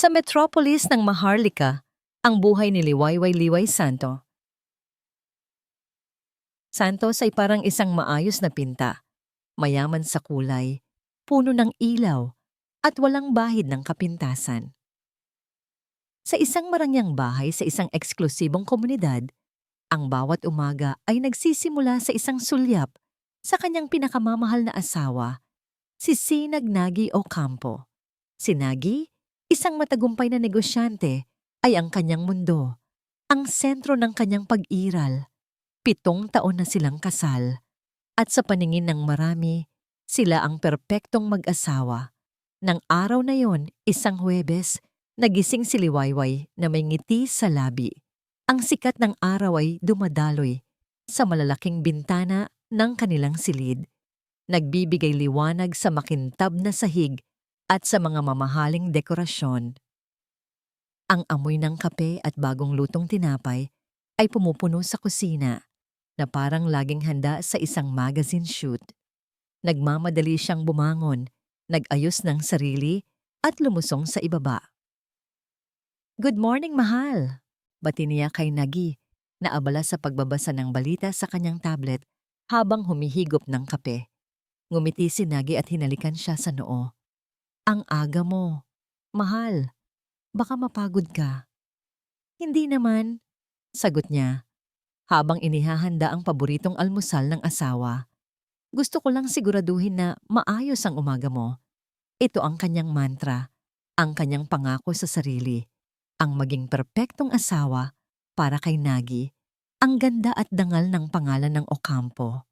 Sa metropolis ng Maharlika, ang buhay ni Liwayway Liway Santos ay parang isang maayos na pinta, mayaman sa kulay, puno ng ilaw, at walang bahid ng kapintasan. Sa isang marangyang bahay sa isang eksklusibong komunidad, ang bawat umaga ay nagsisimula sa isang sulyap sa kanyang pinakamamahal na asawa, si Sinag Nagy Ocampo. Si Nagy, isang matagumpay na negosyante, ay ang kanyang mundo, ang sentro ng kanyang pag-iral. 7 taon na silang kasal, at sa paningin ng marami, sila ang perpektong mag-asawa. Nang araw na yon, isang Huwebes, nagising si Liwayway na may ngiti sa labi. Ang sikat ng araw ay dumadaloy sa malalaking bintana ng kanilang silid. Nagbibigay liwanag sa makintab na sahig at sa mga mamahaling dekorasyon. Ang amoy ng kape at bagong lutong tinapay ay pumupuno sa kusina na parang laging handa sa isang magazine shoot. Nagmamadali siyang bumangon, nag-ayos ng sarili at lumusong sa ibaba. "Good morning, mahal!" Bati niya kay Nagy na abala sa pagbabasa ng balita sa kanyang tablet habang humihigop ng kape. Ngumiti si Nagy at hinalikan siya sa noo. "Ang aga mo. Mahal, baka mapagod ka." "Hindi naman," sagot niya, habang inihahanda ang paboritong almusal ng asawa. "Gusto ko lang siguraduhin na maayos ang umaga mo." Ito ang kanyang mantra, ang kanyang pangako sa sarili, ang maging perpektong asawa para kay Nagy. Ang ganda at dangal ng pangalan ng Ocampo.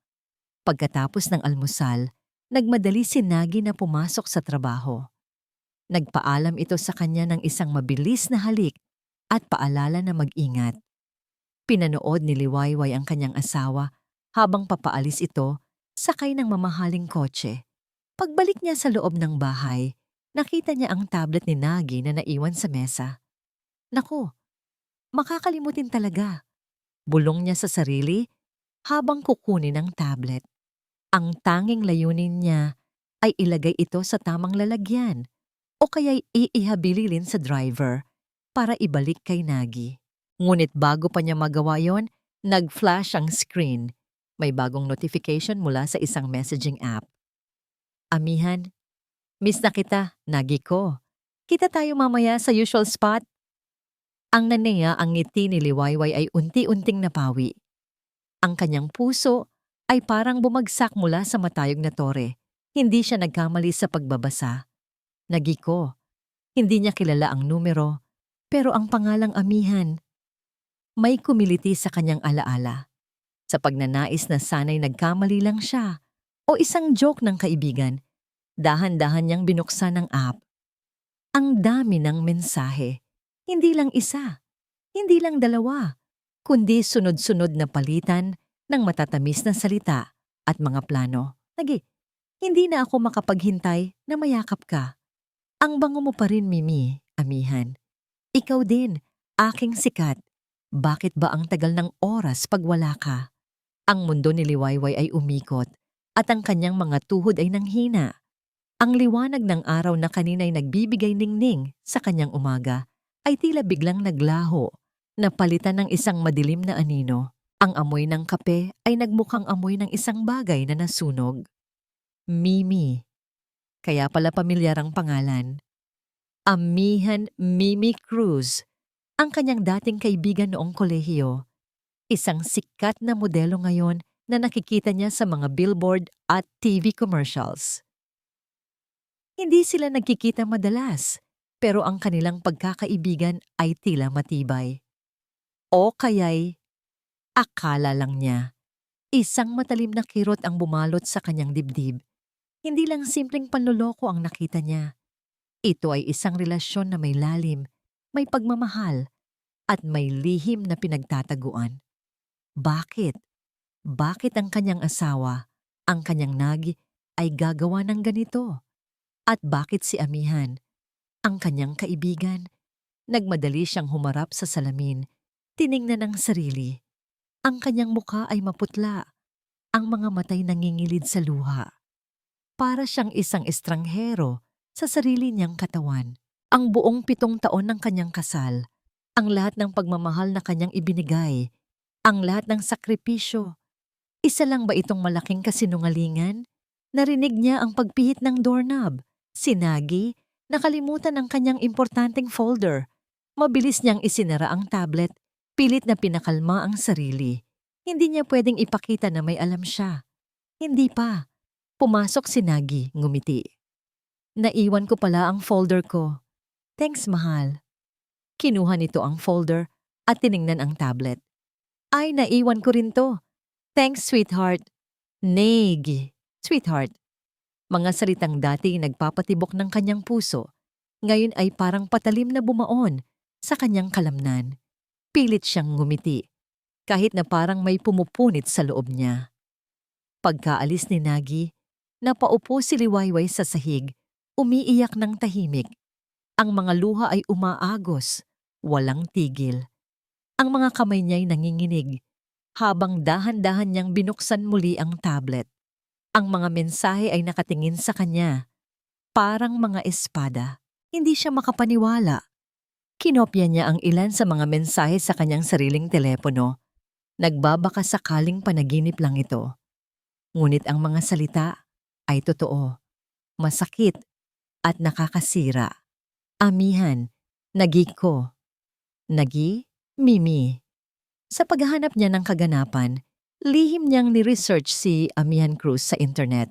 Pagkatapos ng almusal, nagmadali si Nagy na pumasok sa trabaho. Nagpaalam ito sa kanya ng isang mabilis na halik at paalala na mag-ingat. Pinanood ni Liwayway ang kanyang asawa habang papaalis ito sakay ng mamahaling kotse. Pagbalik niya sa loob ng bahay, nakita niya ang tablet ni Nagy na naiwan sa mesa. "Naku, makakalimutin talaga," bulong niya sa sarili habang kukunin ang tablet. Ang tanging layunin niya ay ilagay ito sa tamang lalagyan o kaya'y iihabililin sa driver para ibalik kay Nagy. Ngunit bago pa niya magawa yon, nag-flash ang screen. May bagong notification mula sa isang messaging app. "Amihan, miss na kita, Nagy ko. Kita tayo mamaya sa usual spot." Ang nanaya ang ngiti ni Liwayway ay unti-unting napawi. Ang kanyang puso ay parang bumagsak mula sa matayog na tore. Hindi siya nagkamali sa pagbabasa. Nagy ko. Hindi niya kilala ang numero, pero ang pangalang Amihan. May kumiliti sa kanyang alaala. Sa pagnanais na sana'y nagkamali lang siya o isang joke ng kaibigan, dahan-dahan niyang binuksan ang app. Ang dami ng mensahe. Hindi lang isa, hindi lang dalawa, kundi sunod-sunod na palitan ng matatamis na salita at mga plano. "Nagy, hindi na ako makapaghintay na mayakap ka. Ang bango mo pa rin, Mimi, Amihan. Ikaw din, aking sikat. Bakit ba ang tagal ng oras pag wala ka?" Ang mundo ni Liwayway ay umikot at ang kanyang mga tuhod ay nanghina. Ang liwanag ng araw na kanina'y nagbibigay ningning sa kanyang umaga ay tila biglang naglaho, napalitan ng isang madilim na anino. Ang amoy ng kape ay nagmukhang amoy ng isang bagay na nasunog. Mimi. Kaya pala pamilyar ang pangalan. Amihan Mimi Cruz, ang kanyang dating kaibigan noong kolehiyo. Isang sikat na modelo ngayon na nakikita niya sa mga billboard at TV commercials. Hindi sila nagkikita madalas, pero ang kanilang pagkakaibigan ay tila matibay. O kaya'y akala lang niya. Isang matalim na kirot ang bumalot sa kanyang dibdib. Hindi lang simpleng panloloko ang nakita niya. Ito ay isang relasyon na may lalim, may pagmamahal, at may lihim na pinagtataguan. Bakit? Bakit ang kanyang asawa, ang kanyang Nagy, ay gagawa ng ganito? At bakit si Amihan, ang kanyang kaibigan? Nagmadali siyang humarap sa salamin, tiningnan ang sarili. Ang kanyang mukha ay maputla, ang mga matay nangingilid sa luha. Para siyang isang estranghero sa sarili niyang katawan. Ang buong 7 taon ng kanyang kasal, ang lahat ng pagmamahal na kanyang ibinigay, ang lahat ng sakripisyo. Isa lang ba itong malaking kasinungalingan? Narinig niya ang pagpihit ng doorknob. Sinagi, nakalimutan ang kanyang importanteng folder. Mabilis niyang isinara ang tablet, pilit na pinakalma ang sarili. Hindi niya pwedeng ipakita na may alam siya. Hindi pa. Pumasok si Nagi, ngumiti. Naiwan ko pala ang folder ko. Thanks, mahal. Kinuha nito ang folder at tiningnan ang tablet. Ay, naiwan ko rin to. Thanks, sweetheart. Negi, sweetheart. Mga salitang dati nagpapatibok ng kanyang puso, ngayon ay parang patalim na bumaon sa kanyang kalamnan. Pilit siyang ngumiti, kahit na parang may pumupunit sa loob niya. Pagkaalis ni Nagi, napaupo si Liwayway sa sahig, umiiyak ng tahimik. Ang mga luha ay umaagos, walang tigil. Ang mga kamay niya'y nanginginig, habang dahan-dahan niyang binuksan muli ang tablet. Ang mga mensahe ay nakatingin sa kanya, parang mga espada. Hindi siya makapaniwala. Kinopya niya ang ilan sa mga mensahe sa kanyang sariling telepono. Nagbabaka sakaling panaginip lang ito. Ngunit ang mga salita ay totoo, masakit at nakakasira. Amihan, Nagi ko. Nagi, Mimi. Sa paghahanap niya ng kaganapan, lihim niyang ni-research si Amihan Cruz sa internet.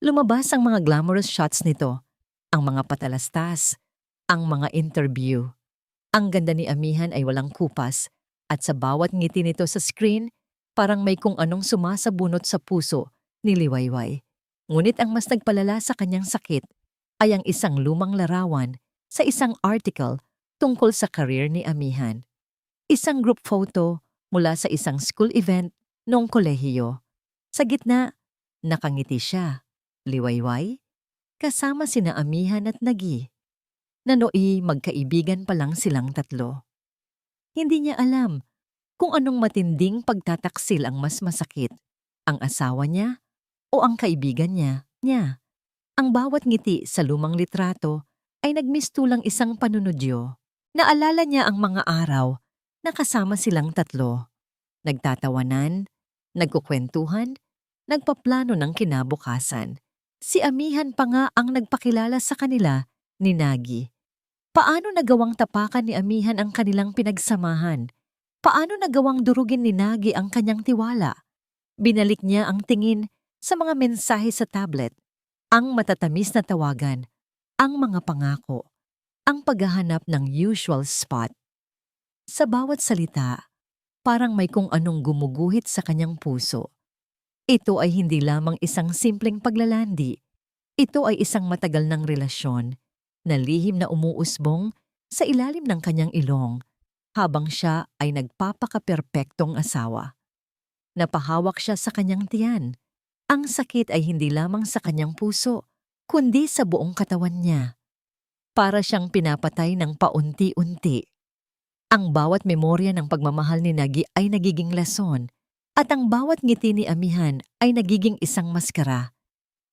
Lumabas ang mga glamorous shots nito, ang mga patalastas, ang mga interview. Ang ganda ni Amihan ay walang kupas at sa bawat ngiti nito sa screen, parang may kung anong sumasabunot sa puso ni Liwayway. Ngunit ang mas nagpalala sa kanyang sakit ay ang isang lumang larawan sa isang article tungkol sa career ni Amihan. Isang group photo mula sa isang school event noong kolehiyo. Sa gitna, nakangiti siya, Liwayway, kasama sina Amihan at Nagi. Nanoy magkaibigan pa lang silang tatlo. Hindi niya alam kung anong matinding pagtataksil ang mas masakit, ang asawa niya o ang kaibigan niya. Ang bawat ngiti sa lumang litrato ay nagmistulang isang panunodyo. Naalala niya ang mga araw na kasama silang tatlo. Nagtatawanan, nagkukwentuhan, nagpaplano ng kinabukasan. Si Amihan pa nga ang nagpakilala sa kanila ni Nagi. Paano nagawang tapakan ni Amihan ang kanilang pinagsamahan? Paano nagawang durugin ni Nagi ang kanyang tiwala? Binalik niya ang tingin sa mga mensahe sa tablet, ang matatamis na tawagan, ang mga pangako, ang paghahanap ng usual spot. Sa bawat salita, parang may kung anong gumuguhit sa kanyang puso. Ito ay hindi lamang isang simpleng paglalandi. Ito ay isang matagal ng relasyon na lihim na umuusbong sa ilalim ng kanyang ilong habang siya ay nagpapakaperpektong asawa. Napahawak siya sa kanyang tiyan. Ang sakit ay hindi lamang sa kanyang puso, kundi sa buong katawan niya. Para siyang pinapatay ng paunti-unti. Ang bawat memorya ng pagmamahal ni Nagi ay nagiging lason at ang bawat ngiti ni Amihan ay nagiging isang maskara.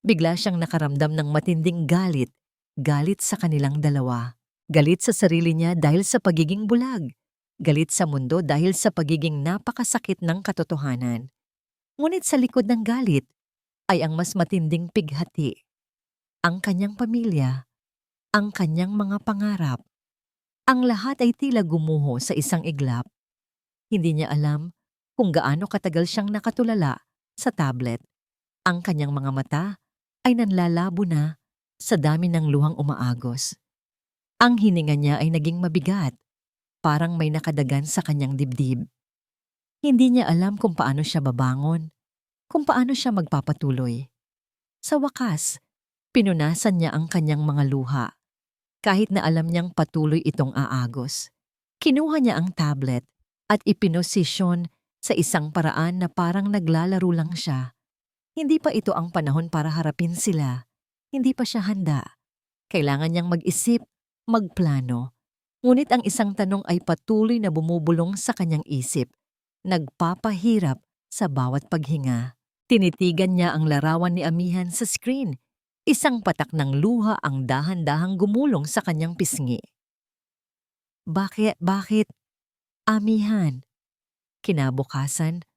Bigla siyang nakaramdam ng matinding galit, galit sa kanilang dalawa. Galit sa sarili niya dahil sa pagiging bulag. Galit sa mundo dahil sa pagiging napakasakit ng katotohanan. Ngunit sa likod ng galit ay ang mas matinding pighati. Ang kanyang pamilya, ang kanyang mga pangarap. Ang lahat ay tila gumuho sa isang iglap. Hindi niya alam kung gaano katagal siyang nakatulala sa tablet. Ang kanyang mga mata ay nanlalabo na sa dami ng luhang umaagos. Ang hininga niya ay naging mabigat, parang may nakadagan sa kanyang dibdib. Hindi niya alam kung paano siya babangon, kung paano siya magpapatuloy. Sa wakas, pinunasan niya ang kanyang mga luha. Kahit na alam niyang patuloy itong aagos. Kinuha niya ang tablet at ipinosisyon sa isang paraan na parang naglalaro lang siya. Hindi pa ito ang panahon para harapin sila. Hindi pa siya handa. Kailangan niyang mag-isip, magplano. Ngunit ang isang tanong ay patuloy na bumubulong sa kanyang isip. Nagpapahirap sa bawat paghinga. Tinitigan niya ang larawan ni Amihan sa screen. Isang patak ng luha ang dahan-dahang gumulong sa kanyang pisngi. Bakit? Amihan. Kinabukasan,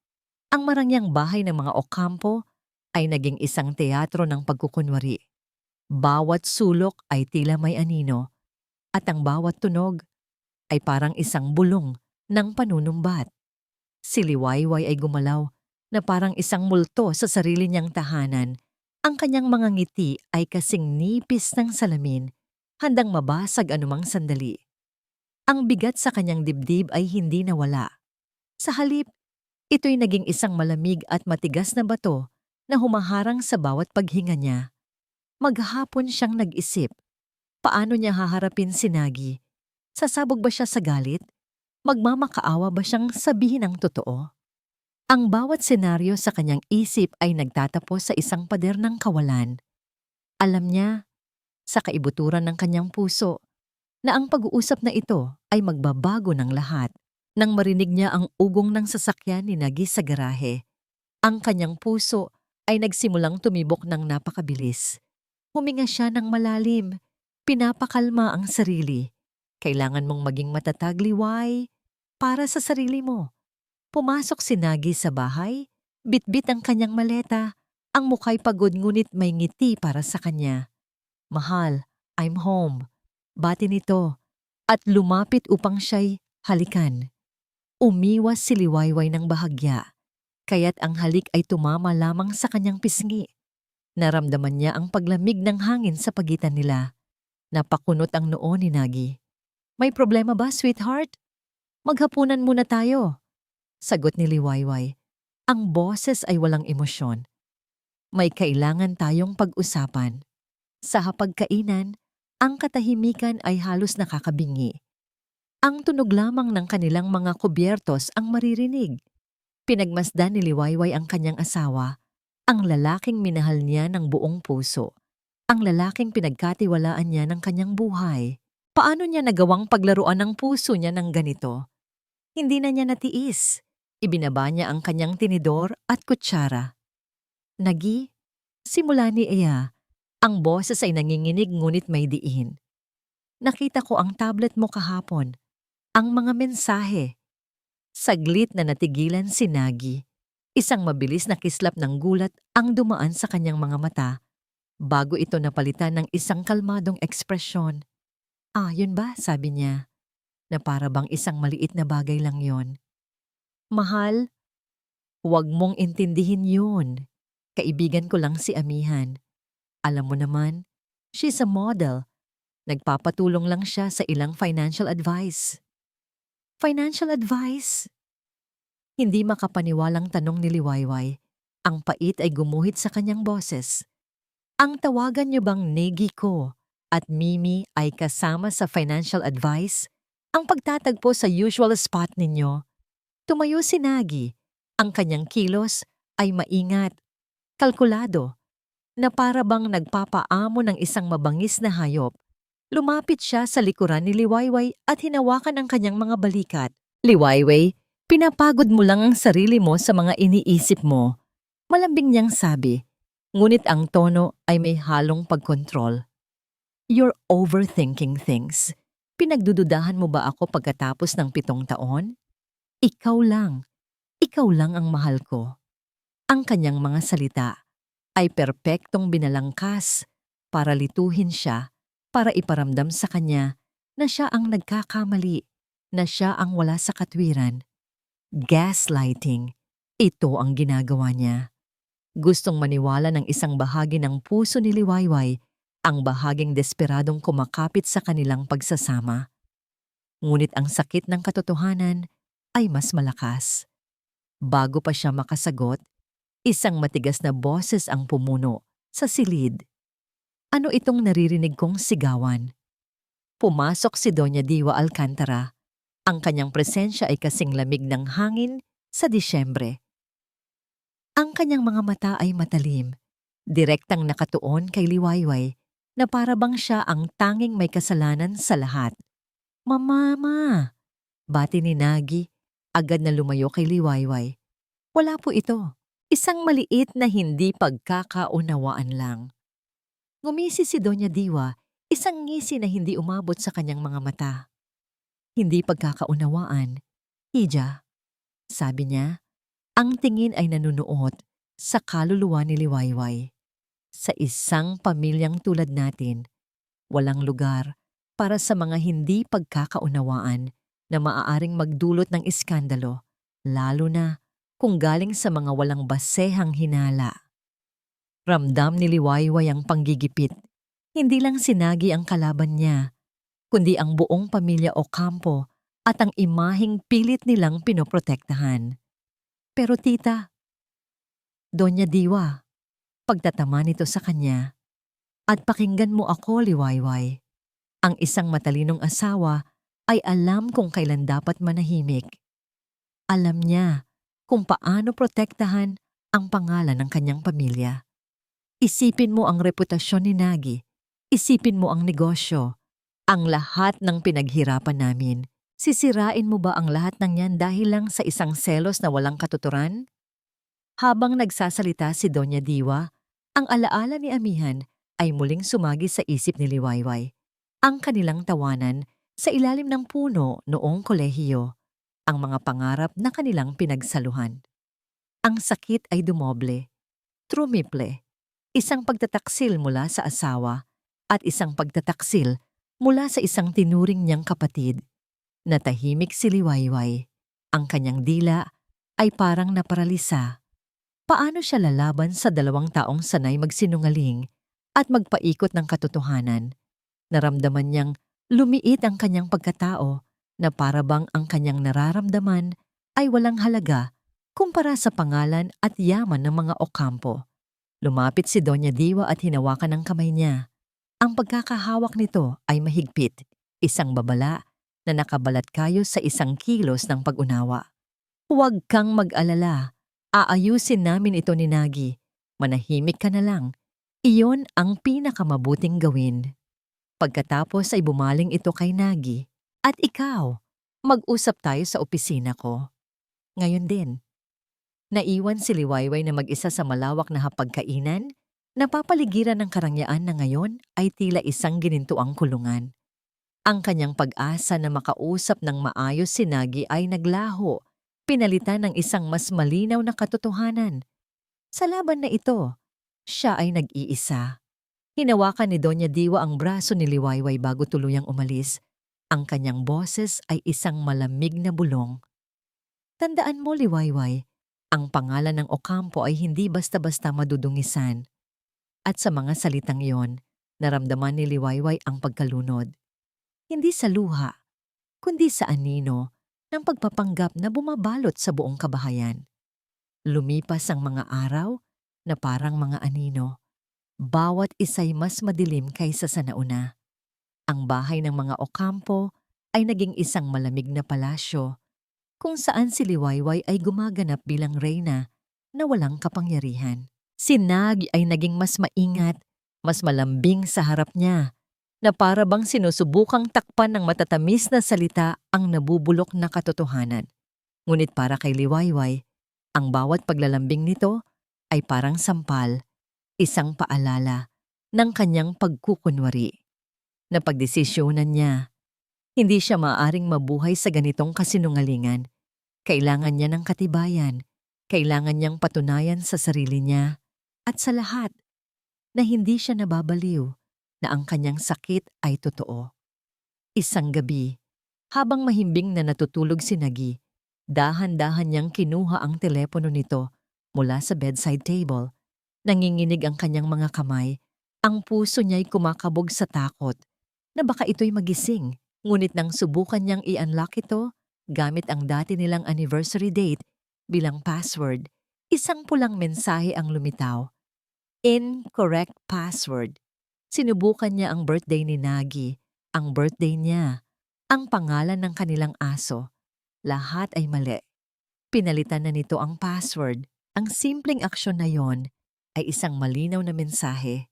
ang marangyang bahay ng mga Ocampo ay naging isang teatro ng pagkukunwari. Bawat sulok ay tila may anino, at ang bawat tunog ay parang isang bulong ng panunumbat. Si Liwayway ay gumalaw na parang isang multo sa sarili niyang tahanan. Ang kanyang mga ngiti ay kasing nipis ng salamin, handang mabasag anumang sandali. Ang bigat sa kanyang dibdib ay hindi nawala. Sa halip, ito'y naging isang malamig at matigas na bato na humaharang sa bawat paghinga niya. Maghapon siyang nag-isip. Paano niya haharapin si Nagi? Sasabog ba siya sa galit? Magmamakaawa ba siyang sabihin ang totoo? Ang bawat senaryo sa kanyang isip ay nagtatapos sa isang pader ng kawalan. Alam niya, sa kaibuturan ng kanyang puso, na ang pag-uusap na ito ay magbabago ng lahat. Nang marinig niya ang ugong ng sasakyan ni Nagi sa garahe, ang kanyang puso ay nagsimulang tumibok ng napakabilis. Huminga siya ng malalim, pinapakalma ang sarili. Kailangan mong maging matatag, Liway, para sa sarili mo. Pumasok si Nagi sa bahay, bitbit ang kanyang maleta, ang muka'y pagod ngunit may ngiti para sa kanya. Mahal, I'm home. Bati nito, at lumapit upang siya'y halikan. Umiwas si Liwayway ng bahagya, kaya't ang halik ay tumama lamang sa kanyang pisngi. Naramdaman niya ang paglamig ng hangin sa pagitan nila. Napakunot ang noo ni Nagi. May problema ba, sweetheart? Maghapunan muna tayo. Sagot ni Liwayway. Ang boses ay walang emosyon. May kailangan tayong pag-usapan. Sa hapagkainan, ang katahimikan ay halos nakakabingi. Ang tunog lamang ng kanilang mga kubyertos ang maririnig. Pinagmasdan ni Liwayway ang kanyang asawa, ang lalaking minahal niya ng buong puso, ang lalaking pinagkatiwalaan niya ng kanyang buhay. Paano niya nagawang paglaruan ng puso niya ng ganito? Hindi na niya natiis. Ibinaba niya ang kanyang tinidor at kutsara. Nagi, simula ni Iya, ang boses ay nanginginig ngunit may diin. Nakita ko ang tablet mo kahapon. Ang mga mensahe. Saglit na natigilan si Nagi. Isang mabilis na kislap ng gulat ang dumaan sa kanyang mga mata bago ito napalitan ng isang kalmadong ekspresyon. Yun ba? Sabi niya, na para bang isang maliit na bagay lang yon. Mahal, huwag mong intindihin yun. Kaibigan ko lang si Amihan. Alam mo naman, she's a model. Nagpapatulong lang siya sa ilang financial advice. Financial advice? Hindi makapaniwalang tanong ni Liwayway. Ang pait ay gumuhit sa kanyang boses. Ang tawagan niyo bang Negi ko at Mimi ay kasama sa financial advice? Ang pagtatagpo sa usual spot ninyo? Tumayo si Nagi. Ang kanyang kilos ay maingat, kalkulado, na para bang nagpapaamo ng isang mabangis na hayop. Lumapit siya sa likuran ni Liwayway at hinawakan ang kanyang mga balikat. Liwayway, pinapagod mo lang ang sarili mo sa mga iniisip mo. Malambing niyang sabi, ngunit ang tono ay may halong pagkontrol. You're overthinking things. Pinagdududahan mo ba ako pagkatapos ng 7 taon? Ikaw lang ang mahal ko. Ang kanyang mga salita ay perpektong binalangkas para lituhin siya, para iparamdam sa kanya na siya ang nagkakamali, na siya ang wala sa katwiran. Gaslighting, ito ang ginagawa niya. Gustong maniwala ng isang bahagi ng puso ni Liwayway, ang bahaging desperadong kumakapit sa kanilang pagsasama. Ngunit ang sakit ng katotohanan ay mas malakas. Bago pa siya makasagot, isang matigas na boses ang pumuno sa silid. Ano itong naririnig kong sigawan? Pumasok si Doña Diwa Alcantara. Ang kanyang presensya ay kasing lamig ng hangin sa Disyembre. Ang kanyang mga mata ay matalim, direktang nakatuon kay Liwayway na para bang siya ang tanging may kasalanan sa lahat. Mama! Bati ni Nagi, agad na lumayo kay Liwayway. Wala po ito. Isang maliit na hindi pagkakaunawaan lang. Ngumisi si Doña Diwa, isang ngisi na hindi umabot sa kanyang mga mata. Hindi pagkakaunawaan. Hija, sabi niya, ang tingin ay nanunuot sa kaluluwa ni Liwayway. Sa isang pamilyang tulad natin, walang lugar para sa mga hindi pagkakaunawaan na maaaring magdulot ng iskandalo, lalo na kung galing sa mga walang basehang hinala. Ramdam ni Liwayway ang panggigipit. Hindi lang si Nagi ang kalaban niya, kundi ang buong pamilya Ocampo at ang imaheng pilit nilang pinoprotektahan. Pero tita, Doña Diwa, pagtatama nito sa kanya, at pakinggan mo ako, Liwayway. Ang isang matalinong asawa ay alam kung kailan dapat manahimik. Alam niya kung paano protektahan ang pangalan ng kanyang pamilya. Isipin mo ang reputasyon ni Nagi. Isipin mo ang negosyo. Ang lahat ng pinaghirapan namin. Sisirain mo ba ang lahat ng yan dahil lang sa isang selos na walang katuturan? Habang nagsasalita si Doña Diwa, ang alaala ni Amihan ay muling sumagi sa isip ni Liwayway. Ang kanilang tawanan sa ilalim ng puno noong kolehiyo, ang mga pangarap na kanilang pinagsaluhan. Ang sakit ay dumoble, trumiple, isang pagtataksil mula sa asawa at isang pagtataksil mula sa isang tinuring niyang kapatid. Natahimik si Liwayway. Ang kanyang dila ay parang naparalisa. Paano siya lalaban sa 2 taong sanay magsinungaling at magpaikot ng katotohanan? Naramdaman niyang lumiit ang kanyang pagkatao na parabang ang kanyang nararamdaman ay walang halaga kumpara sa pangalan at yaman ng mga Ocampo. Lumapit si Doña Diwa at hinawakan ang kamay niya. Ang pagkakahawak nito ay mahigpit, isang babala na nakabalat kayo sa 1 kilos ng pag-unawa. Huwag kang mag-alala, aayusin namin ito ni Nagi. Manahimik ka na lang. Iyon ang pinakamabuting gawin. Pagkatapos ay bumaling ito kay Nagi. At ikaw, mag-usap tayo sa opisina ko. Ngayon din. Naiwan si Liwayway na mag-isa sa malawak na hapagkainan, napapaligiran ng karangyaan na ngayon ay tila isang ginintuang kulungan. Ang kanyang pag-asa na makausap ng maayos si Nagi ay naglaho, pinalitan ng isang mas malinaw na katotohanan. Sa laban na ito, siya ay nag-iisa. Hinawakan ni Doña Diwa ang braso ni Liwayway bago tuluyang umalis. Ang kanyang boses ay isang malamig na bulong. Tandaan mo, Liwayway, ang pangalan ng Ocampo ay hindi basta-basta madudungisan. At sa mga salitang iyon, naramdaman ni Liwayway ang pagkalunod. Hindi sa luha, kundi sa anino ng pagpapanggap na bumabalot sa buong kabahayan. Lumipas ang mga araw na parang mga anino. Bawat isa'y mas madilim kaysa sa nauna. Ang bahay ng mga Ocampo ay naging isang malamig na palasyo kung saan si Liwayway ay gumaganap bilang reyna na walang kapangyarihan. Si Nag ay naging mas maingat, mas malambing sa harap niya, na para bang sinusubukang takpan ng matatamis na salita ang nabubulok na katotohanan. Ngunit para kay Liwayway, ang bawat paglalambing nito ay parang sampal, isang paalala ng kanyang pagkukunwari. Napagdesisyonan niya, hindi siya maaaring mabuhay sa ganitong kasinungalingan. Kailangan niya ng katibayan, kailangan niyang patunayan sa sarili niya at sa lahat na hindi siya nababaliw, na ang kanyang sakit ay totoo. Isang gabi, habang mahimbing na natutulog si Nagi, dahan-dahan niyang kinuha ang telepono nito mula sa bedside table. Nanginginig ang kanyang mga kamay, ang puso niya'y kumakabog sa takot na baka ito'y magising. Ngunit nang subukan niyang i-unlock ito gamit ang dati nilang anniversary date bilang password, isang pulang mensahe ang lumitaw. Incorrect password. Sinubukan niya ang birthday ni Nagi, ang birthday niya, ang pangalan ng kanilang aso. Lahat ay mali. Pinalitan na nito ang password. Ang simpleng aksyon na yon ay isang malinaw na mensahe.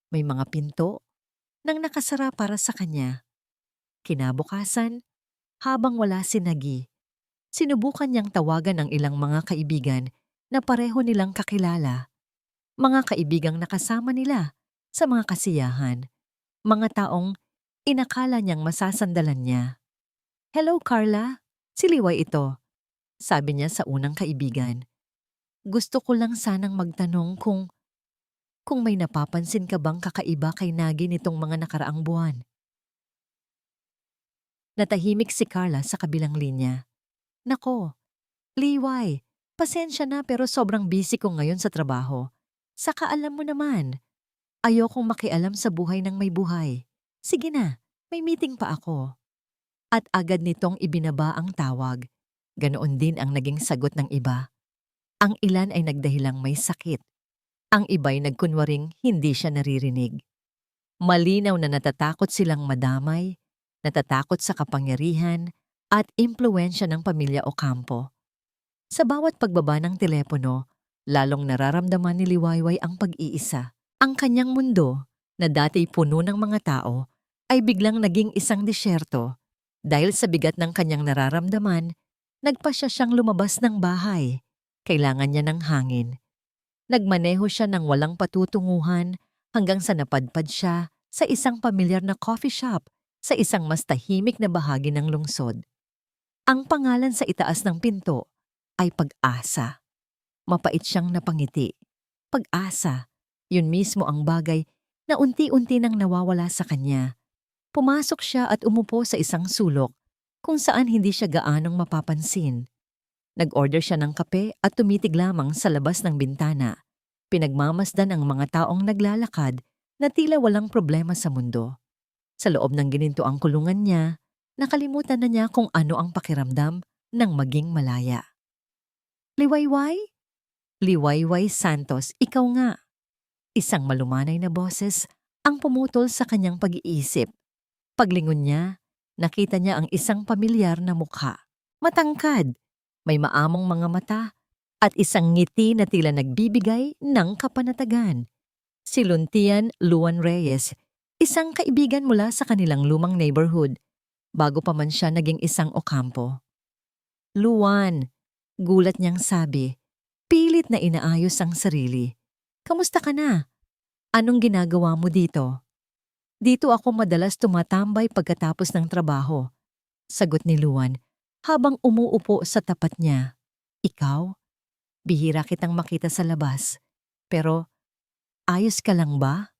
May mga pinto nang nakasara para sa kanya. Kinabukasan, habang wala si Nagi, sinubukan niyang tawagan ang ilang mga kaibigan na pareho nilang kakilala. Mga kaibigang nakasama nila sa mga kasiyahan, mga taong inakala niyang masasandalan niya. "Hello, Carla. Si Liway ito," sabi niya sa unang kaibigan. "Gusto ko lang sanang magtanong kung may napapansin ka bang kakaiba kay Nagi nitong mga nakaraang buwan." Natahimik si Carla sa kabilang linya. "Nako, Liway, pasensya na pero sobrang busy ko ngayon sa trabaho. Saka alam mo naman, ayokong makialam sa buhay ng may buhay. Sige na, may meeting pa ako." At agad nitong ibinaba ang tawag. Ganoon din ang naging sagot ng iba. Ang ilan ay nagdahilang may sakit. Ang iba'y nagkunwaring hindi siya naririnig. Malinaw na natatakot silang madamay, natatakot sa kapangyarihan at impluwensya ng pamilya o kampo. Sa bawat pagbaba ng telepono, lalong nararamdaman ni Liwayway ang pag-iisa. Ang kanyang mundo, na dati puno ng mga tao, ay biglang naging isang disyerto. Dahil sa bigat ng kanyang nararamdaman, nagpasya siyang lumabas ng bahay. Kailangan niya ng hangin. Nagmaneho siya ng walang patutunguhan hanggang sa napadpad siya sa isang pamilyar na coffee shop sa isang mas tahimik na bahagi ng lungsod. Ang pangalan sa itaas ng pinto ay Pag-asa. Mapait siyang napangiti. Pag-asa, yun mismo ang bagay na unti-unti nang nawawala sa kanya. Pumasok siya at umupo sa isang sulok kung saan hindi siya gaanong mapapansin. Nag-order siya ng kape at tumitig lamang sa labas ng bintana. Pinagmamasdan ang mga taong naglalakad na tila walang problema sa mundo. Sa loob ng ginintoang kulungan niya, nakalimutan na niya kung ano ang pakiramdam ng maging malaya. "Liwayway? Liwayway Santos, ikaw nga." Isang malumanay na boses ang pumutol sa kanyang pag-iisip. Paglingon niya, nakita niya ang isang pamilyar na mukha. Matangkad, may maamong mga mata, at isang ngiti na tila nagbibigay ng kapanatagan. Si Luntian Luan Reyes, isang kaibigan mula sa kanilang lumang neighborhood, bago pa man siya naging isang okampo. "Luan," gulat niyang sabi, pilit na inaayos ang sarili. "Kamusta ka na? Anong ginagawa mo dito?" "Dito ako madalas tumatambay pagkatapos ng trabaho," sagot ni Luan habang umuupo sa tapat niya. "Ikaw? Bihira kitang makita sa labas. Pero ayos ka lang ba?"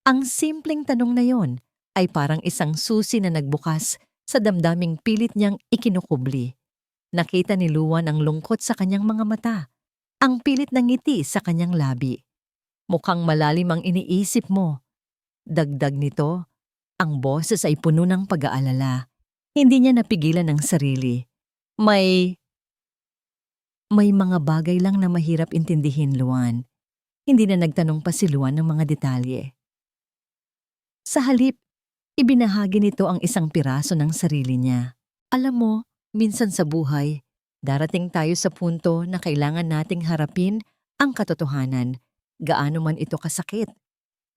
Ang simpleng tanong na yon ay parang isang susi na nagbukas sa damdaming pilit niyang ikinukubli. Nakita ni Luan ang lungkot sa kanyang mga mata, ang pilit ng ngiti sa kanyang labi. "Mukhang malalim ang iniisip mo." Dagdag nito, ang boses ay puno ng pag-aalala. Hindi niya napigilan ang sarili. May mga bagay lang na mahirap intindihin, Luan." Hindi na nagtanong pa si Luan ng mga detalye. Sa halip, ibinahagi nito ang isang piraso ng sarili niya. "Alam mo, minsan sa buhay, darating tayo sa punto na kailangan nating harapin ang katotohanan, gaano man ito kasakit.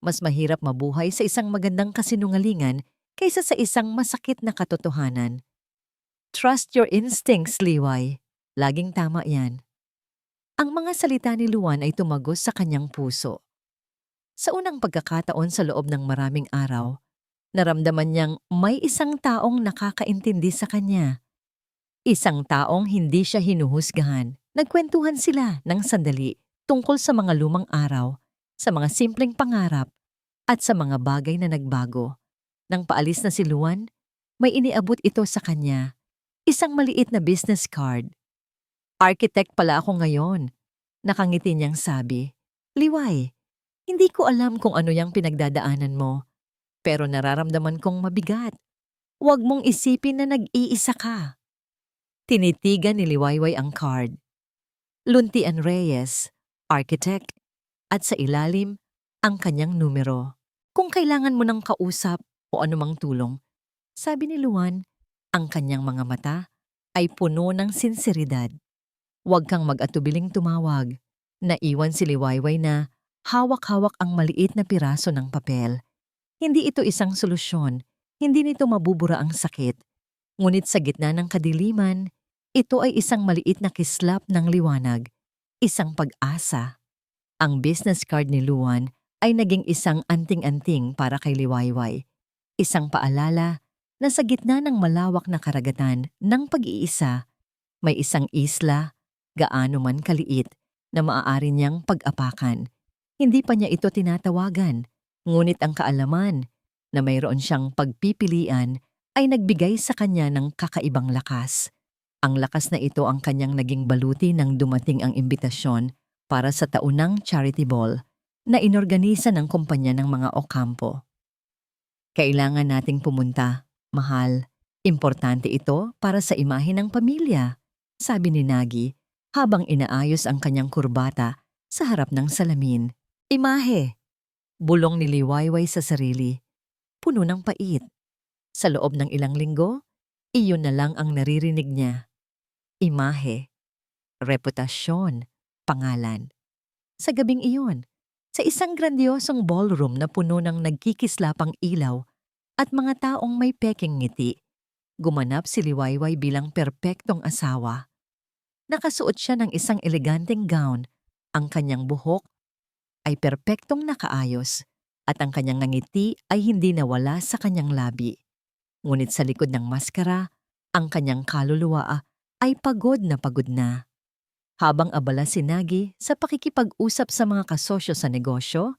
Mas mahirap mabuhay sa isang magandang kasinungalingan kaysa sa isang masakit na katotohanan. Trust your instincts, Liway. Laging tama yan." Ang mga salita ni Luan ay tumagos sa kanyang puso. Sa unang pagkakataon sa loob ng maraming araw, naramdaman niyang may isang taong nakakaintindi sa kanya. Isang taong hindi siya hinuhusgahan. Nagkwentuhan sila ng sandali tungkol sa mga lumang araw, sa mga simpleng pangarap, at sa mga bagay na nagbago. Nang paalis na si Luan, may iniabot ito sa kanya. Isang maliit na business card. "Architect pala ako ngayon," nakangiti niyang sabi. "Liway, hindi ko alam kung ano yung pinagdadaanan mo, pero nararamdaman kong mabigat. Huwag mong isipin na nag-iisa ka." Tinitigan ni Liwayway ang card. Luntian Reyes, architect, at sa ilalim, ang kanyang numero. "Kung kailangan mo ng kausap o anumang tulong," sabi ni Luan, ang kanyang mga mata ay puno ng sinseridad. "Huwag kang mag-atubiling tumawag." Naiwan si Liwayway na hawak-hawak ang maliit na piraso ng papel. Hindi ito isang solusyon, hindi nito mabubura ang sakit. Ngunit sa gitna ng kadiliman, ito ay isang maliit na kislap ng liwanag, isang pag-asa. Ang business card ni Luan ay naging isang anting-anting para kay Liwayway. Isang paalala na sa gitna ng malawak na karagatan ng pag-iisa, may isang isla, gaano man kaliit, na maaari niyang pag-apakan. Hindi pa niya ito tinatawagan, ngunit ang kaalaman na mayroon siyang pagpipilian ay nagbigay sa kanya ng kakaibang lakas. Ang lakas na ito ang kanyang naging baluti nang dumating ang imbitasyon para sa taunang charity ball na inorganisa ng kumpanya ng mga Ocampo. Kailangan nating pumunta, mahal. Importante ito para sa imahe ng pamilya, sabi ni Nagi habang inaayos ang kanyang kurbata sa harap ng salamin. Imahe! Bulong ni Liwayway sa sarili. Puno ng pait. Sa loob ng ilang linggo, iyon na lang ang naririnig niya. Imahe, reputasyon, pangalan. Sa gabing iyon, sa isang grandiosong ballroom na puno ng nagkikislapang ilaw at mga taong may peking ngiti, gumanap si Liwayway bilang perpektong asawa. Nakasuot siya ng isang eleganteng gown, ang kanyang buhok ay perpektong nakaayos at ang kanyang ngiti ay hindi nawala sa kanyang labi. Ngunit sa likod ng maskara, ang kanyang kaluluwa ay pagod na pagod na. Habang abala si Nagi sa pakikipag-usap sa mga kasosyo sa negosyo,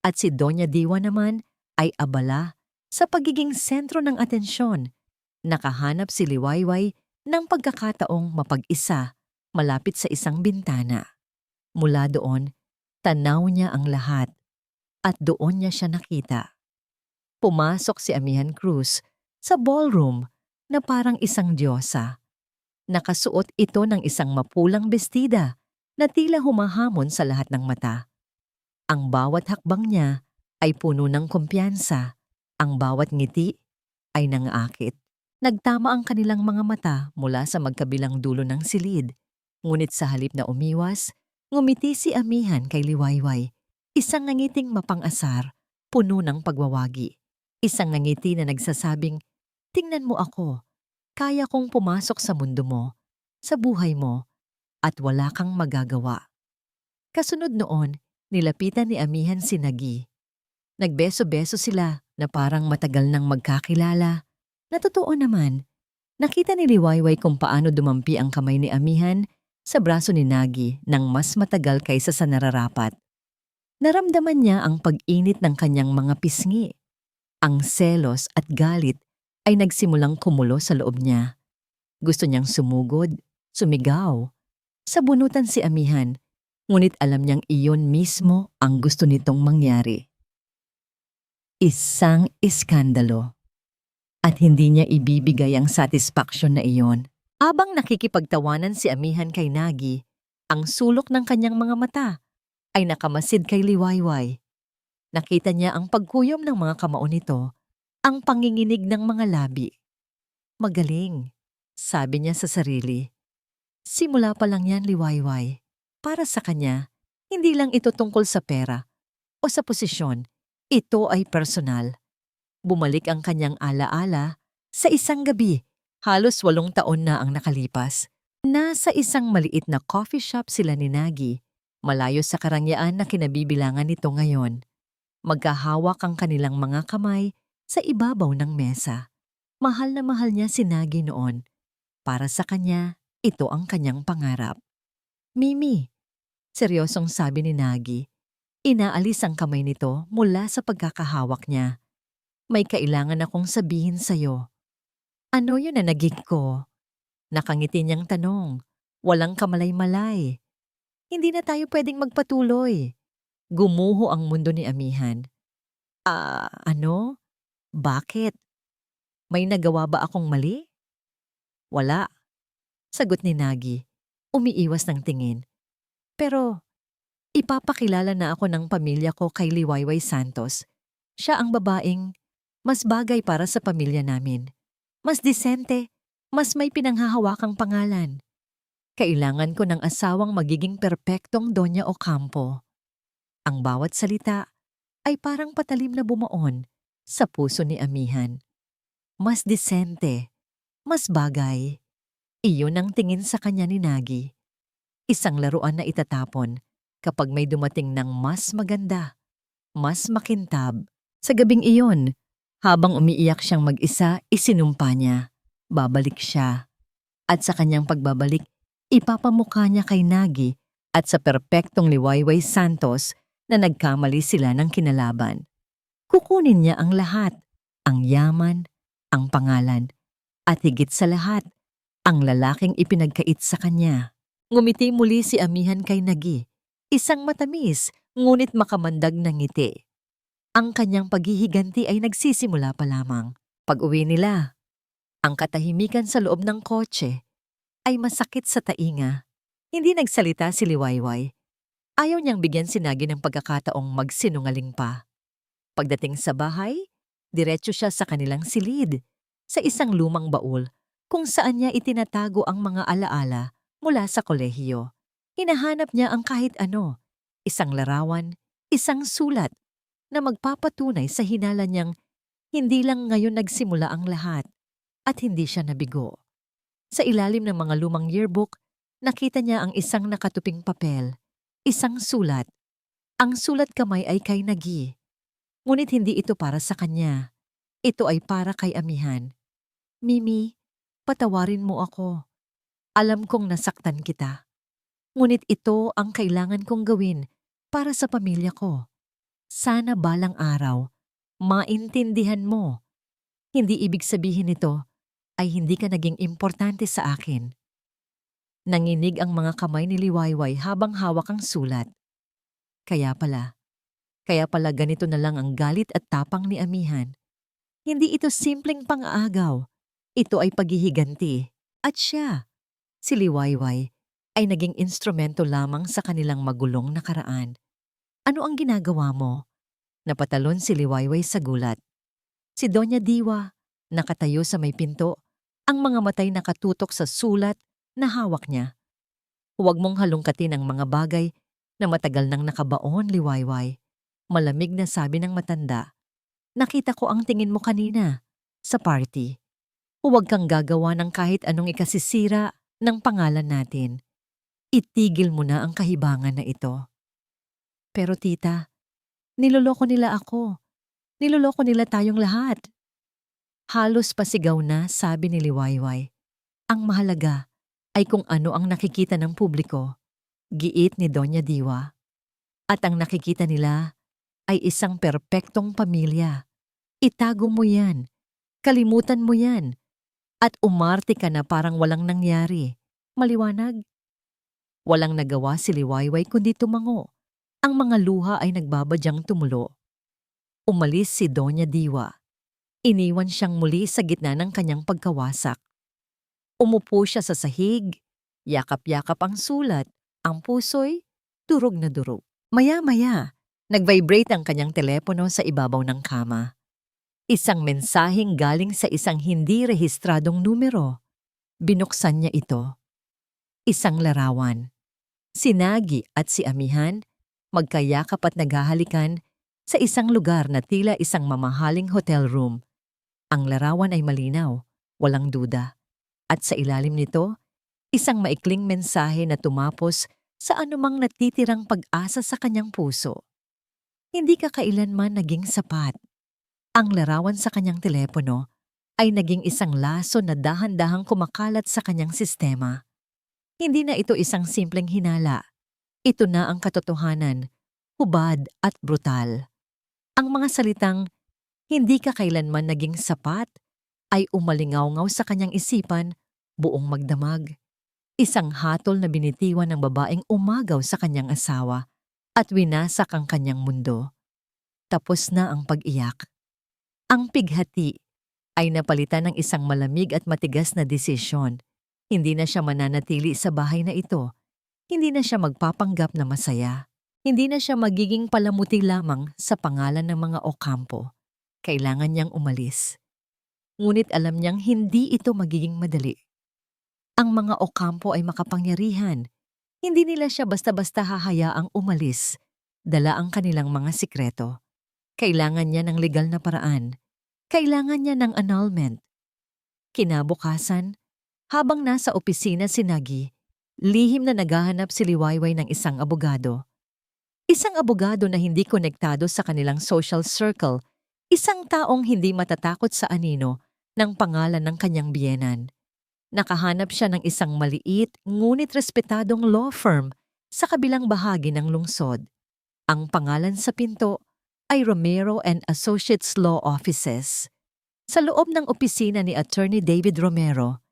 at si Doña Diwa naman ay abala sa pagiging sentro ng atensyon, nakahanap si Liwayway ng pagkakataong mapag-isa malapit sa isang bintana. Mula doon, tanaw niya ang lahat at doon niya siya nakita. Pumasok si Amihan Cruz sa ballroom na parang isang diyosa. Nakasuot ito ng isang mapulang bestida na tila humahamon sa lahat ng mata. Ang bawat hakbang niya ay puno ng kumpiyansa. Ang bawat ngiti ay nangaakit. Nagtama ang kanilang mga mata mula sa magkabilang dulo ng silid. Ngunit sa halip na umiwas, ngumiti si Amihan kay Liwayway. Isang nangiting mapang-asar, puno ng pagwawagi. Isang ngiti na nagsasabing, "Tingnan mo ako. Kaya kong pumasok sa mundo mo, sa buhay mo, at wala kang magagawa." Kasunod noon, nilapitan ni Amihan si Nagi. Nagbeso-beso sila na parang matagal nang magkakilala. Na totoo naman, nakita ni Liwayway kung paano dumampi ang kamay ni Amihan sa braso ni Nagi nang mas matagal kaysa sa nararapat. Naramdaman niya ang pag-init ng kanyang mga pisngi. Ang selos at galit ay nagsimulang kumulo sa loob niya. Gusto niyang sumugod, sumigaw. Sabunutan si Amihan, ngunit alam niyang iyon mismo ang gusto nitong mangyari. Isang iskandalo. At hindi niya ibibigay ang satisfaksyon na iyon. Habang nakikipagtawanan si Amihan kay Nagi, ang sulok ng kanyang mga mata ay nakamasid kay Liwayway. Nakita niya ang pagkuyom ng mga kamao nito, ang panginginig ng mga labi. Magaling, sabi niya sa sarili. Simula pa lang yan, Liwayway. Para sa kanya, hindi lang ito tungkol sa pera o sa posisyon. Ito ay personal. Bumalik ang kanyang alaala sa isang gabi. Halos 8 taon na ang nakalipas. Nasa isang maliit na coffee shop sila ni Nagi, malayo sa karangyaan na kinabibilangan nito ngayon. Magkahawak ang kanilang mga kamay sa ibabaw ng mesa. Mahal na mahal niya si Nagi noon. Para sa kanya, ito ang kanyang pangarap. "Mimi," seryosong sabi ni Nagi. Inaalis ang kamay nito mula sa pagkakahawak niya. "May kailangan akong sabihin sa'yo." "Ano yun na nagig ko?" Nakangiti niyang tanong. Walang kamalay-malay. "Hindi na tayo pwedeng magpatuloy." Gumuho ang mundo ni Amihan. Ano? Bakit? May nagawa ba akong mali?" "Wala," sagot ni Nagi, umiiwas ng tingin. "Pero ipapakilala na ako ng pamilya ko kay Liwayway Santos. Siya ang babaeng mas bagay para sa pamilya namin. Mas disente, mas may pinanghahawakang pangalan. Kailangan ko ng asawang magiging perpektong Doña Ocampo." Ang bawat salita ay parang patalim na bumaon sa puso ni Amihan. Mas disente, mas bagay. Iyon ang tingin sa kanya ni Nagi. Isang laruan na itatapon kapag may dumating ng mas maganda, mas makintab. Sa gabing iyon, habang umiiyak siyang mag-isa, isinumpa niya. Babalik siya. At sa kanyang pagbabalik, ipapamukha niya kay Nagi at sa perpektong Liwayway Santos na nagkamali sila ng kinalaban. Kukunin niya ang lahat, ang yaman, ang pangalan, at higit sa lahat, ang lalaking ipinagkait sa kanya. Ngumiti muli si Amihan kay Nagi, isang matamis ngunit makamandag na ngiti. Ang kanyang paghihiganti ay nagsisimula pa lamang. Pag-uwi nila, ang katahimikan sa loob ng kotse ay masakit sa tainga. Hindi nagsalita si Liwayway. Ayaw niyang bigyan si Nagi ng pagkakataong magsinungaling pa. Pagdating sa bahay, diretso siya sa kanilang silid, sa isang lumang baul kung saan niya itinatago ang mga alaala mula sa kolehiyo. Hinahanap niya ang kahit ano, isang larawan, isang sulat na magpapatunay sa hinala niyang hindi lang ngayon nagsimula ang lahat at hindi siya nabigo. Sa ilalim ng mga lumang yearbook, nakita niya ang isang nakatuping papel, isang sulat. Ang sulat kamay ay kay Nagi. Ngunit hindi ito para sa kanya. Ito ay para kay Amihan. Mimi, patawarin mo ako. Alam kong nasaktan kita. Ngunit ito ang kailangan kong gawin para sa pamilya ko. Sana balang araw, maintindihan mo. Hindi ibig sabihin nito ay hindi ka naging importante sa akin. Nanginig ang mga kamay ni Liwayway habang hawak ang sulat. Kaya pala ganito na lang ang galit at tapang ni Amihan. Hindi ito simpleng pang-aagaw. Ito ay paghihiganti. At siya, si Liwayway, ay naging instrumento lamang sa kanilang magulong nakaraan. Ano ang ginagawa mo? Napatalon si Liwayway sa gulat. Si Doña Diwa, nakatayo sa may pinto, ang mga matay nakatutok sa sulat na hawak niya. Huwag mong halongkatin ang mga bagay na matagal nang nakabaon, Liwayway. Malamig na sabi ng matanda. Nakita ko ang tingin mo kanina, sa party. Huwag kang gagawa ng kahit anong ikasisira ng pangalan natin. Itigil mo na ang kahibangan na ito. Pero tita, niloloko nila ako. Niloloko nila tayong lahat. Halos pasigaw na, sabi ni Liwayway. Ang mahalaga ay kung ano ang nakikita ng publiko, giit ni Doña Diwa. At ang nakikita nila ay isang perpektong pamilya. Itago mo yan, kalimutan mo yan, at umarte ka na parang walang nangyari. Maliwanag? Walang nagawa si Liwayway kundi tumango. Ang mga luha ay nagbabadyang tumulo. Umalis si Doña Diwa. Iniwan siyang muli sa gitna ng kanyang pagkawasak. Umupo siya sa sahig, yakap-yakap ang sulat, ang puso'y durog na durog. Maya-maya, nag-vibrate ang kanyang telepono sa ibabaw ng kama. Isang mensaheng galing sa isang hindi rehistradong numero. Binuksan niya ito. Isang larawan. Si Nagi at si Amihan, magkayakap at naghahalikan sa isang lugar na tila isang mamahaling hotel room. Ang larawan ay malinaw, walang duda. At sa ilalim nito, isang maikling mensahe na tumapos sa anumang natitirang pag-asa sa kanyang puso. Hindi ka kailanman naging sapat. Ang larawan sa kanyang telepono ay naging isang laso na dahan-dahang kumakalat sa kanyang sistema. Hindi na ito isang simpleng hinala. Ito na ang katotohanan, hubad at brutal. Ang mga salitang, hindi ka kailanman naging sapat, ay umalingaw-ngaw sa kanyang isipan, buong magdamag. Isang hatol na binitiwan ng babaeng umagaw sa kanyang asawa at winasak ang kanyang mundo. Tapos na ang pag-iyak. Ang pighati ay napalitan ng isang malamig at matigas na desisyon. Hindi na siya mananatili sa bahay na ito. Hindi na siya magpapanggap na masaya. Hindi na siya magiging palamuti lamang sa pangalan ng mga Ocampo. Kailangan niyang umalis. Ngunit alam niyang hindi ito magiging madali. Ang mga Ocampo ay makapangyarihan. Hindi nila siya basta-basta hahayaang umalis. Dala ang kanilang mga sikreto. Kailangan niya ng legal na paraan. Kailangan niya ng annulment. Kinabukasan, habang nasa opisina si Nagi, lihim na naghahanap si Liwayway ng isang abogado. Isang abogado na hindi konektado sa kanilang social circle, isang taong hindi matatakot sa anino ng pangalan ng kanyang biyenan. Nakahanap siya ng isang maliit ngunit respetadong law firm sa kabilang bahagi ng lungsod. Ang pangalan sa pinto ay Romero and Associates Law Offices. Sa loob ng opisina ni Attorney David Romero,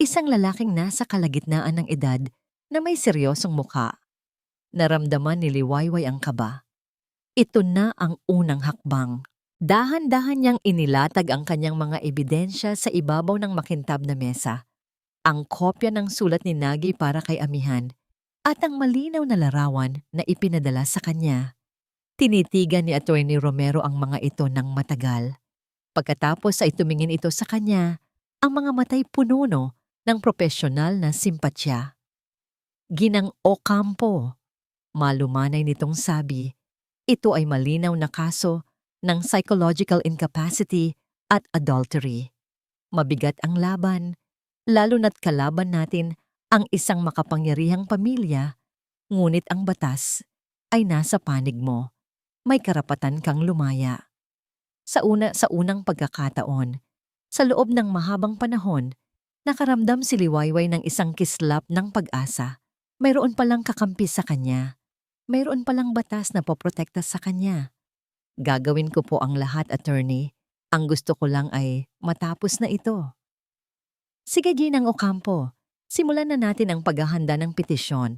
isang lalaking nasa kalagitnaan ng edad na may seryosong mukha. Naramdaman ni Liwayway ang kaba. Ito na ang unang hakbang. Dahan-dahan niyang inilatag ang kanyang mga ebidensya sa ibabaw ng makintab na mesa. Ang kopya ng sulat ni Nagy para kay amihan at ang malinaw na larawan na ipinadala sa kanya. Tinitigan ni Attorney Romero ang mga ito ng matagal. Pagkatapos ay tumingin ito sa kanya, ang mga matay puno ng propesyonal na simpatya. Ginang Ocampo, malumanay nitong sabi, ito ay malinaw na kaso ng psychological incapacity at adultery. Mabigat ang laban, lalo na't kalaban natin ang isang makapangyarihang pamilya, ngunit ang batas ay nasa panig mo. May karapatan kang lumaya. Sa unang pagkakataon, sa loob ng mahabang panahon, nakaramdam si Liwayway ng isang kislap ng pag-asa. Mayroon palang kakampi sa kanya. Mayroon palang batas na poprotekta sa kanya. Gagawin ko po ang lahat, attorney. Ang gusto ko lang ay matapos na ito. Sige, Ginang Ocampo. Simulan na natin ang paghahanda ng petisyon.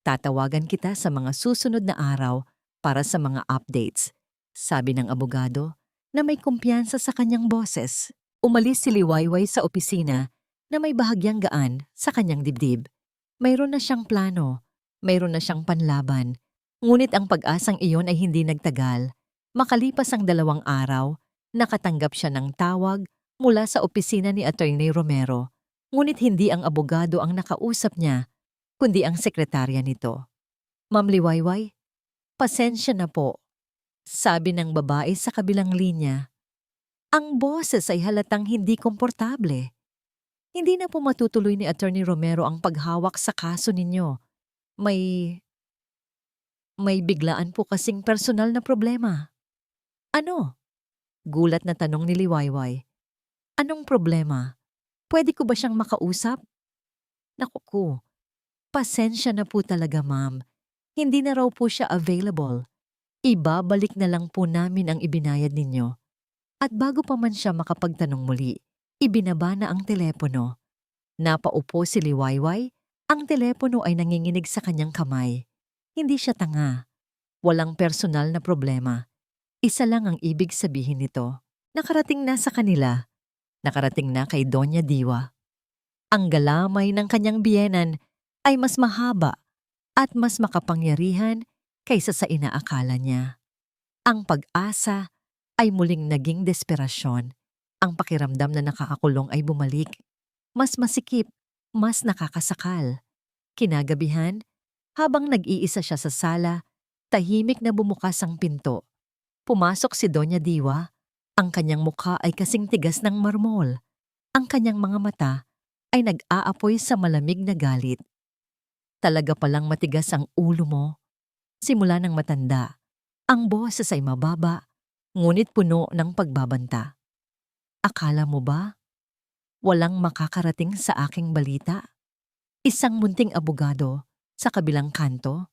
Tatawagan kita sa mga susunod na araw para sa mga updates. Sabi ng abogado na may kumpiyansa sa kanyang boses. Umalis si Liwayway sa opisina na may bahagyang gaan sa kanyang dibdib. Mayroon na siyang plano, mayroon na siyang panlaban. Ngunit ang pag-asang iyon ay hindi nagtagal. Makalipas ang 2 araw, nakatanggap siya ng tawag mula sa opisina ni Attorney Romero. Ngunit hindi ang abogado ang nakausap niya, kundi ang sekretarya nito. Ma'am Liwayway, pasensya na po. Sabi ng babae sa kabilang linya. Ang boses ay halatang hindi komportable. Hindi na po matutuloy ni Attorney Romero ang paghawak sa kaso ninyo. May biglaan po kasing personal na problema. Ano? Gulat na tanong ni Liwayway. Anong problema? Pwede ko ba siyang makausap? Naku ko, pasensya na po talaga ma'am. Hindi na raw po siya available. Ibabalik na lang po namin ang ibinayad ninyo. At bago pa man siya makapagtanong muli, ibinaba na ang telepono. Napaupo si Liwayway, ang telepono ay nanginginig sa kanyang kamay. Hindi siya tanga. Walang personal na problema. Isa lang ang ibig sabihin nito. Nakarating na sa kanila. Nakarating na kay Doña Diwa. Ang galamay ng kanyang biyenan ay mas mahaba at mas makapangyarihan kaysa sa inaakala niya. Ang pag-asa ay muling naging desperasyon. Ang pakiramdam na nakakakulong ay bumalik. Mas masikip, mas nakakasakal. Kinagabihan, habang nag-iisa siya sa sala, tahimik na bumukas ang pinto. Pumasok si Doña Diwa. Ang kanyang mukha ay kasing tigas ng marmol. Ang kanyang mga mata ay nag-aapoy sa malamig na galit. Talaga palang matigas ang ulo mo. Simula ng matanda, ang boses ay mababa, ngunit puno ng pagbabanta. Akala mo ba walang makakarating sa aking balita? Isang munting abogado sa kabilang kanto?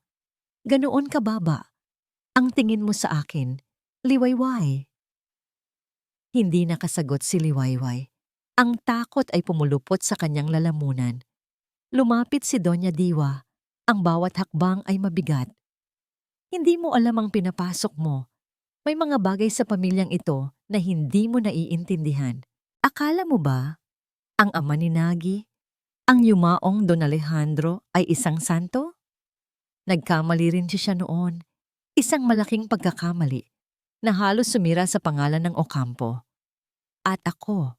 Ganoon kababa ang tingin mo sa akin, Liwayway. Hindi nakasagot si Liwayway. Ang takot ay pumulupot sa kanyang lalamunan. Lumapit si Doña Diwa. Ang bawat hakbang ay mabigat. Hindi mo alam ang pinapasok mo. May mga bagay sa pamilyang ito na hindi mo naiintindihan. Akala mo ba ang ama ni Nagy, ang yumaong Don Alejandro ay isang santo? Nagkamali rin siya noon. Isang malaking pagkakamali na halos sumira sa pangalan ng Ocampo. At ako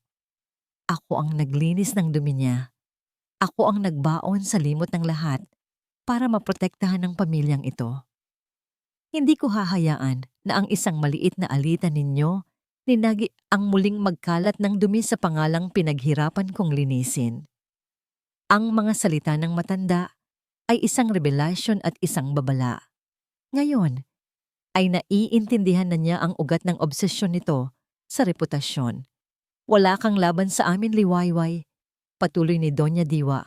ang naglinis ng dumi niya. Ako ang nagbaon sa limot ng lahat para maprotektahan ng pamilyang ito. Hindi ko hahayaan na ang isang maliit na alitan ninyo ni Nagy ang muling magkalat ng dumi sa pangalang pinaghirapan kong linisin. Ang mga salita ng matanda ay isang revelasyon at isang babala. Ngayon ay naiintindihan na niya ang ugat ng obsesyon nito sa reputasyon. Wala kang laban sa amin, liwayway. Patuloy ni Doña Diwa.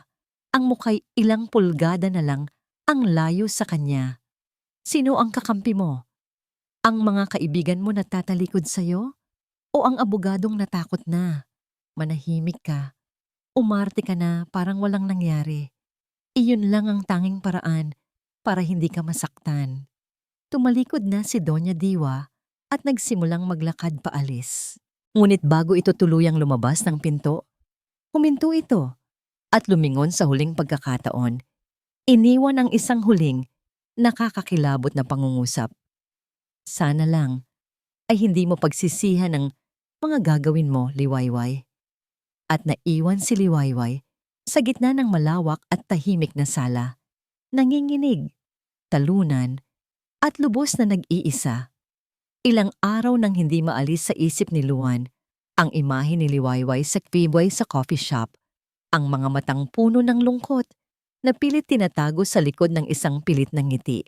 Ang muka'y ilang pulgada na lang ang layo sa kanya. Sino ang kakampi mo? Ang mga kaibigan mo natatalikod sa'yo? O ang abogadong natakot na? Manahimik ka. Umarte ka na parang walang nangyari. Iyon lang ang tanging paraan para hindi ka masaktan. Tumalikod na si Doña Diwa at nagsimulang maglakad paalis. Ngunit bago ito tuluyang lumabas ng pinto, huminto ito at lumingon sa huling pagkakataon. Iniwan ang isang huling, nakakakilabot na pangungusap. Sana lang ay hindi mo pagsisihan ang mga gagawin mo, liwayway. At naiwan si liwayway sa gitna ng malawak at tahimik na sala. Nanginginig, talunan, at lubos na nag-iisa. Ilang araw nang hindi maalis sa isip ni Luan ang imahe ni Liwayway sa Quibay sa coffee shop, ang mga matang puno ng lungkot na pilit tinatago sa likod ng isang pilit na ngiti.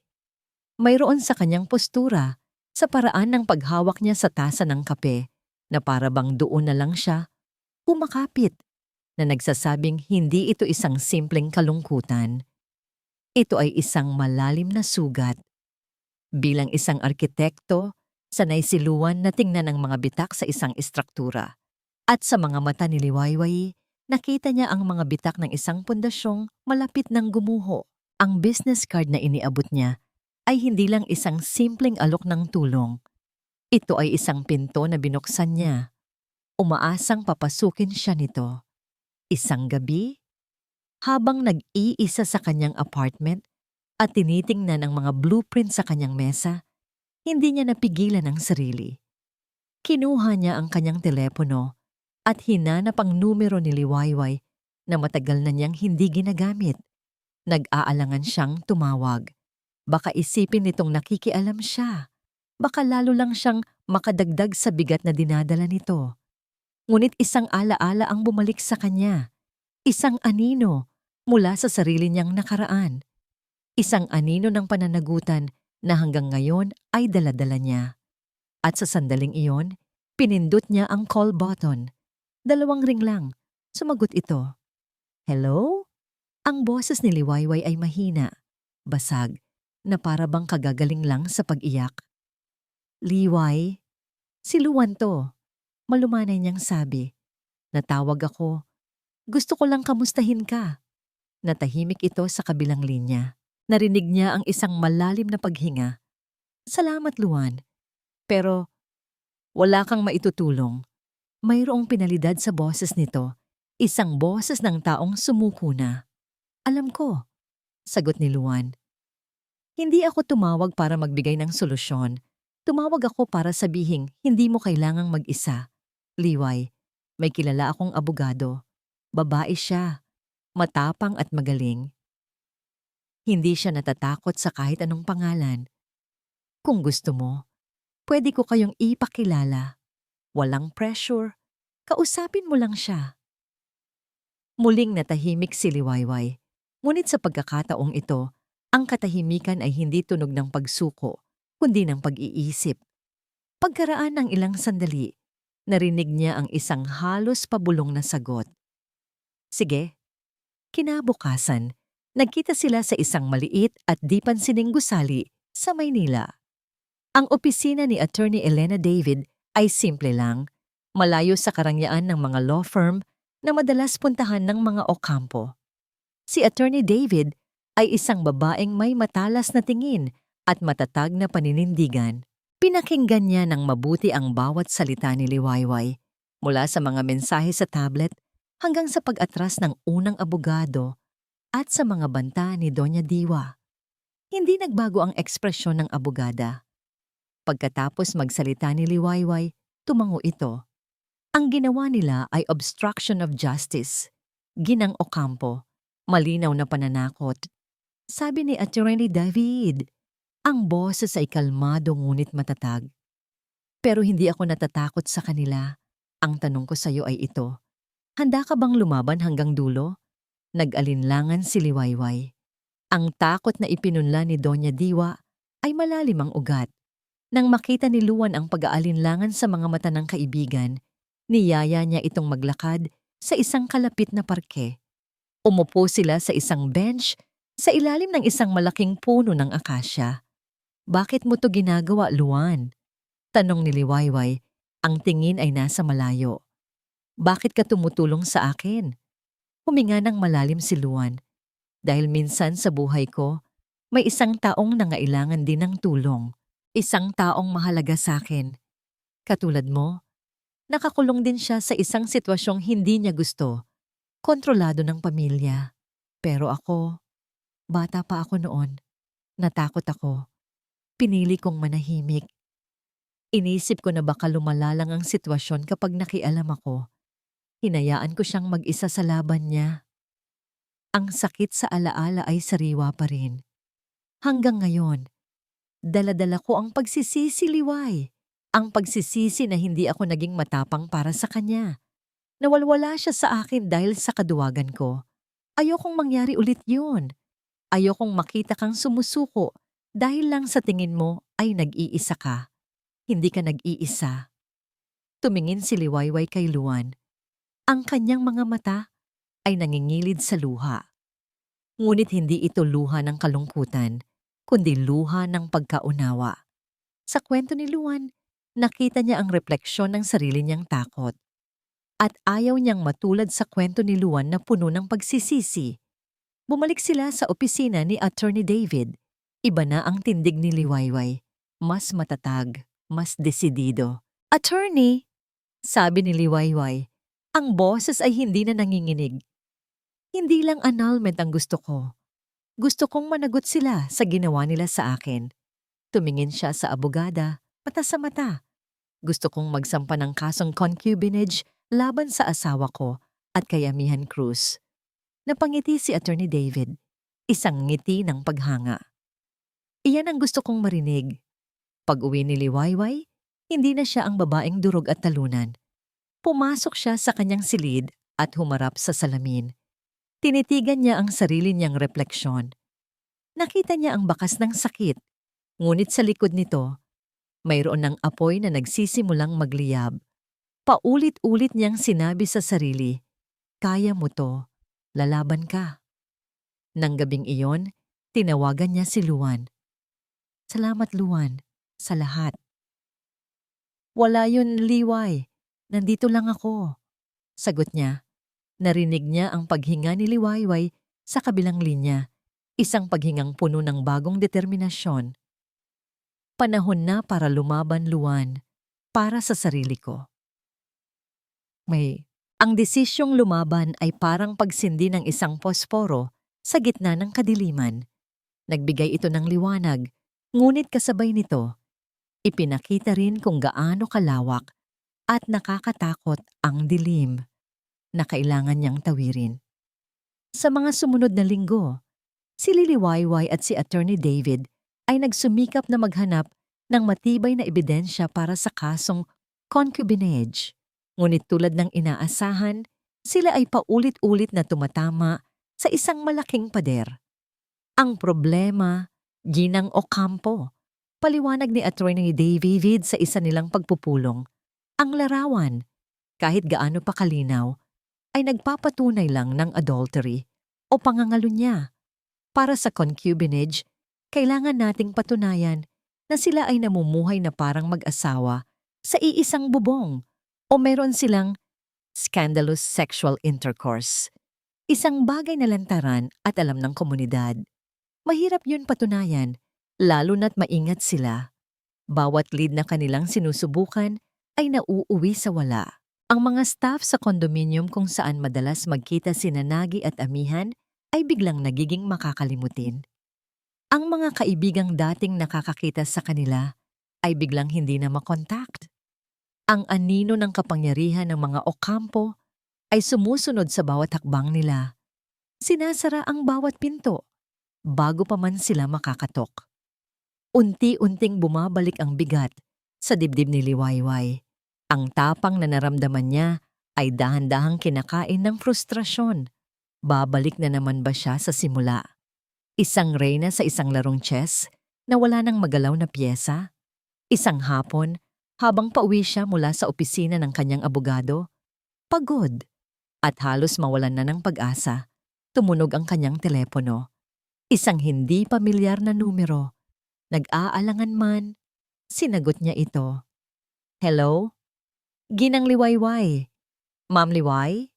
Mayroon sa kanyang postura, sa paraan ng paghawak niya sa tasa ng kape, na para bang doon na lang siya kumakapit, na nagsasabing hindi ito isang simpleng kalungkutan. Ito ay isang malalim na sugat. Bilang isang arkitekto, sanay si Luan na tingnan ang mga bitak sa isang istruktura. At sa mga mata ni Liwayway, nakita niya ang mga bitak ng isang pundasyong malapit ng gumuho. Ang business card na iniabot niya ay hindi lang isang simpleng alok ng tulong. Ito ay isang pinto na binuksan niya. Umaasang papasukin siya nito. Isang gabi, habang nag-iisa sa kanyang apartment at tinitingnan ang mga blueprint sa kanyang mesa, hindi niya napigilan ang sarili. Kinuha niya ang kanyang telepono at hinanap ang numero ni Liwayway na matagal na niyang hindi ginagamit. Nag-aalangan siyang tumawag. Baka isipin nitong nakikialam siya. Baka lalo lang siyang makadagdag sa bigat na dinadala nito. Ngunit isang alaala ang bumalik sa kanya. Isang anino mula sa sarili niyang nakaraan. Isang anino ng pananagutan na hanggang ngayon ay dala-dala niya. At sa sandaling iyon, pinindot niya ang call button. 2 ring lang. Sumagot ito. Hello? Ang boses ni Liwayway ay mahina, basag, na para bang kagagaling lang sa pag-iyak. Liway, si Luan to. Malumanay niyang sabi. Natawag ako. Gusto ko lang kamustahin ka. Natahimik ito sa kabilang linya. Narinig niya ang isang malalim na paghinga. Salamat, Luan. Pero wala kang maitutulong. Mayroong pinalidad sa boses nito. Isang boses ng taong sumuko na. Alam ko, sagot ni Luan. Hindi ako tumawag para magbigay ng solusyon. Tumawag ako para sabihing hindi mo kailangang mag-isa. Liway, may kilala akong abogado. Babae siya. Matapang at magaling. Hindi siya natatakot sa kahit anong pangalan. Kung gusto mo, pwede ko kayong ipakilala. Walang pressure. Kausapin mo lang siya. Muling natahimik si Liwayway. Ngunit sa pagkakataong ito, ang katahimikan ay hindi tunog ng pagsuko, kundi ng pag-iisip. Pagkaraan ng ilang sandali, narinig niya ang isang halos pabulong na sagot. Sige. Kinabukasan, nagkita sila sa isang maliit at di pansining gusali sa Maynila. Ang opisina ni Attorney Elena David ay simple lang, malayo sa karangyaan ng mga law firm na madalas puntahan ng mga Ocampo. Si Attorney David ay isang babaeng may matalas na tingin at matatag na paninindigan. Pinakinggan niya ng mabuti ang bawat salita ni Liwayway, mula sa mga mensahe sa tablet hanggang sa pag-atras ng unang abogado at sa mga banta ni Doña Diwa. Hindi nagbago ang ekspresyon ng abogada. Pagkatapos magsalita ni Liwayway, tumango ito. Ang ginawa nila ay obstruction of justice, ginang Ocampo, malinaw na pananakot. Sabi ni Attorney David, ang boses ay kalmado ngunit matatag. Pero hindi ako natatakot sa kanila. Ang tanong ko sa iyo ay ito. Handa ka bang lumaban hanggang dulo? Nag-alinlangan si Liwayway. Ang takot na ipinunla ni Doña Diwa ay malalim ang ugat. Nang makita ni Luan ang pag-aalinlangan sa mga mata ng kaibigan, niyaya niya itong maglakad sa isang kalapit na parke. Umupo sila sa isang bench sa ilalim ng isang malaking puno ng akasya. "Bakit mo to ginagawa, Luan?" Tanong ni Liwayway. Ang tingin ay nasa malayo. "Bakit ka tumutulong sa akin?" Huminga ng malalim si Luan. "Dahil minsan sa buhay ko, may isang taong nangailangan din ng tulong. Isang taong mahalaga sa akin. Katulad mo, nakakulong din siya sa isang sitwasyong hindi niya gusto. Kontrolado ng pamilya. Pero ako, bata pa ako noon. Natakot ako. Pinili kong manahimik. Inisip ko na baka lumala lang ang sitwasyon kapag nakialam ako. Hinayaan ko siyang mag-isa sa laban niya. Ang sakit sa alaala ay sariwa pa rin. Hanggang ngayon, dala-dala ko ang pagsisisi, Liway. Ang pagsisisi na hindi ako naging matapang para sa kanya. Nawalwala siya sa akin dahil sa kaduwagan ko. Ayokong mangyari ulit yun. Ayokong makita kang sumusuko dahil lang sa tingin mo ay nag-iisa ka. Hindi ka nag-iisa." Tumingin si Liwayway kay Luan. Ang kanyang mga mata ay nangingilid sa luha. Ngunit hindi ito luha ng kalungkutan, kundi luha ng pagkaunawa. Sa kwento ni Luan, nakita niya ang refleksyon ng sarili niyang takot. At ayaw niyang matulad sa kwento ni Luan na puno ng pagsisisi. Bumalik sila sa opisina ni Attorney David. Iba na ang tindig ni Liwayway. Mas matatag, mas desidido. "Attorney," sabi ni Liwayway, ang boses ay hindi na nanginginig. "Hindi lang annulment ang gusto ko. Gusto kong managot sila sa ginawa nila sa akin." Tumingin siya sa abogada, mata sa mata. "Gusto kong magsampa ng kasong concubinage laban sa asawa ko at kay Amihan Cruz." Napangiti si Attorney David, isang ngiti ng paghanga. "Iyan ang gusto kong marinig." Pag-uwi ni Liwayway, hindi na siya ang babaeng durog at talunan. Pumasok siya sa kanyang silid at humarap sa salamin. Tinitigan niya ang sarili niyang refleksyon. Nakita niya ang bakas ng sakit, ngunit sa likod nito, mayroon ng apoy na nagsisimulang magliyab. Paulit-ulit niyang sinabi sa sarili, "Kaya mo to, lalaban ka." Nang gabing iyon, tinawagan niya si Luan. "Salamat, Luan, sa lahat." "Wala yun, Liway. Nandito lang ako." Sagot niya. Narinig niya ang paghinga ni Liwayway sa kabilang linya, isang paghingang puno ng bagong determinasyon. "Panahon na para lumaban, Luan, para sa sarili ko." Ang desisyong lumaban ay parang pagsindi ng isang posporo sa gitna ng kadiliman. Nagbigay ito ng liwanag, ngunit kasabay nito, ipinakita rin kung gaano kalawak at nakakatakot ang dilim na kailangan niyang tawirin. Sa mga sumunod na linggo, si Liwayway at si Attorney David ay nagsumikap na maghanap ng matibay na ebidensya para sa kasong concubinage. Ngunit tulad ng inaasahan, sila ay paulit-ulit na tumatama sa isang malaking pader. Ang problema, Ginang Ocampo, paliwanag ni Attorney David sa isa nilang pagpupulong. Ang larawan, kahit gaano pa kalinaw, ay nagpapatunay lang ng adultery o pangangalunya. Para sa concubinage, kailangan nating patunayan na sila ay namumuhay na parang mag-asawa sa iisang bubong o meron silang scandalous sexual intercourse. Isang bagay na lantaran at alam ng komunidad. Mahirap yun patunayan, lalo na't maingat sila. Bawat lead na kanilang sinusubukan ay nauuwi sa wala. Ang mga staff sa kondominium kung saan madalas magkita sina Nagi at Amihan ay biglang nagiging makakalimutin. Ang mga kaibigang dating nakakakita sa kanila ay biglang hindi na makontakt. Ang anino ng kapangyarihan ng mga Ocampo ay sumusunod sa bawat hakbang nila. Sinasara ang bawat pinto bago pa man sila makakatok. Unti-unting bumabalik ang bigat sa dibdib ni Liwayway. Ang tapang na naramdaman niya ay dahan-dahang kinakain ng frustrasyon. Babalik na naman ba siya sa simula? Isang reyna sa isang larong chess, na wala ng magalaw na piyesa. Isang hapon, habang pauwi siya mula sa opisina ng kanyang abogado, pagod at halos mawalan na ng pag-asa, tumunog ang kanyang telepono. Isang hindi pamilyar na numero. Nag-aalangan man, sinagot niya ito. Hello? Ginang Liwayway. Ma'am Liway?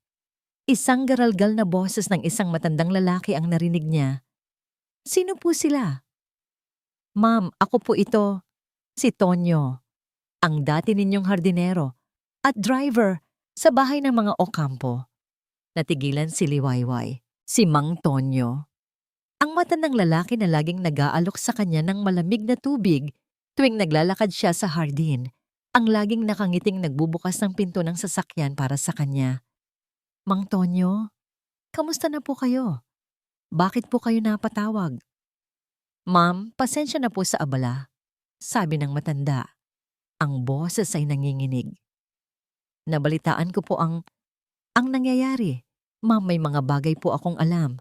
Isang garalgal na boses ng isang matandang lalaki ang narinig niya. Sino po sila? Ma'am, ako po ito. Si Tonyo, ang dati ninyong hardinero at driver sa bahay ng mga Ocampo. Natigilan si Liwayway, si Mang Tonyo. Ang matandang lalaki na laging nag-aalok sa kanya ng malamig na tubig tuwing naglalakad siya sa hardin, ang laging nakangiting nagbubukas ng pinto ng sasakyan para sa kanya. Mang Tonyo, kamusta na po kayo? Bakit po kayo napatawag? Ma'am, pasensya na po sa abala, sabi ng matanda. Ang boses ay nanginginig. Nabalitaan ko po ang nangyayari. Ma'am, may mga bagay po akong alam.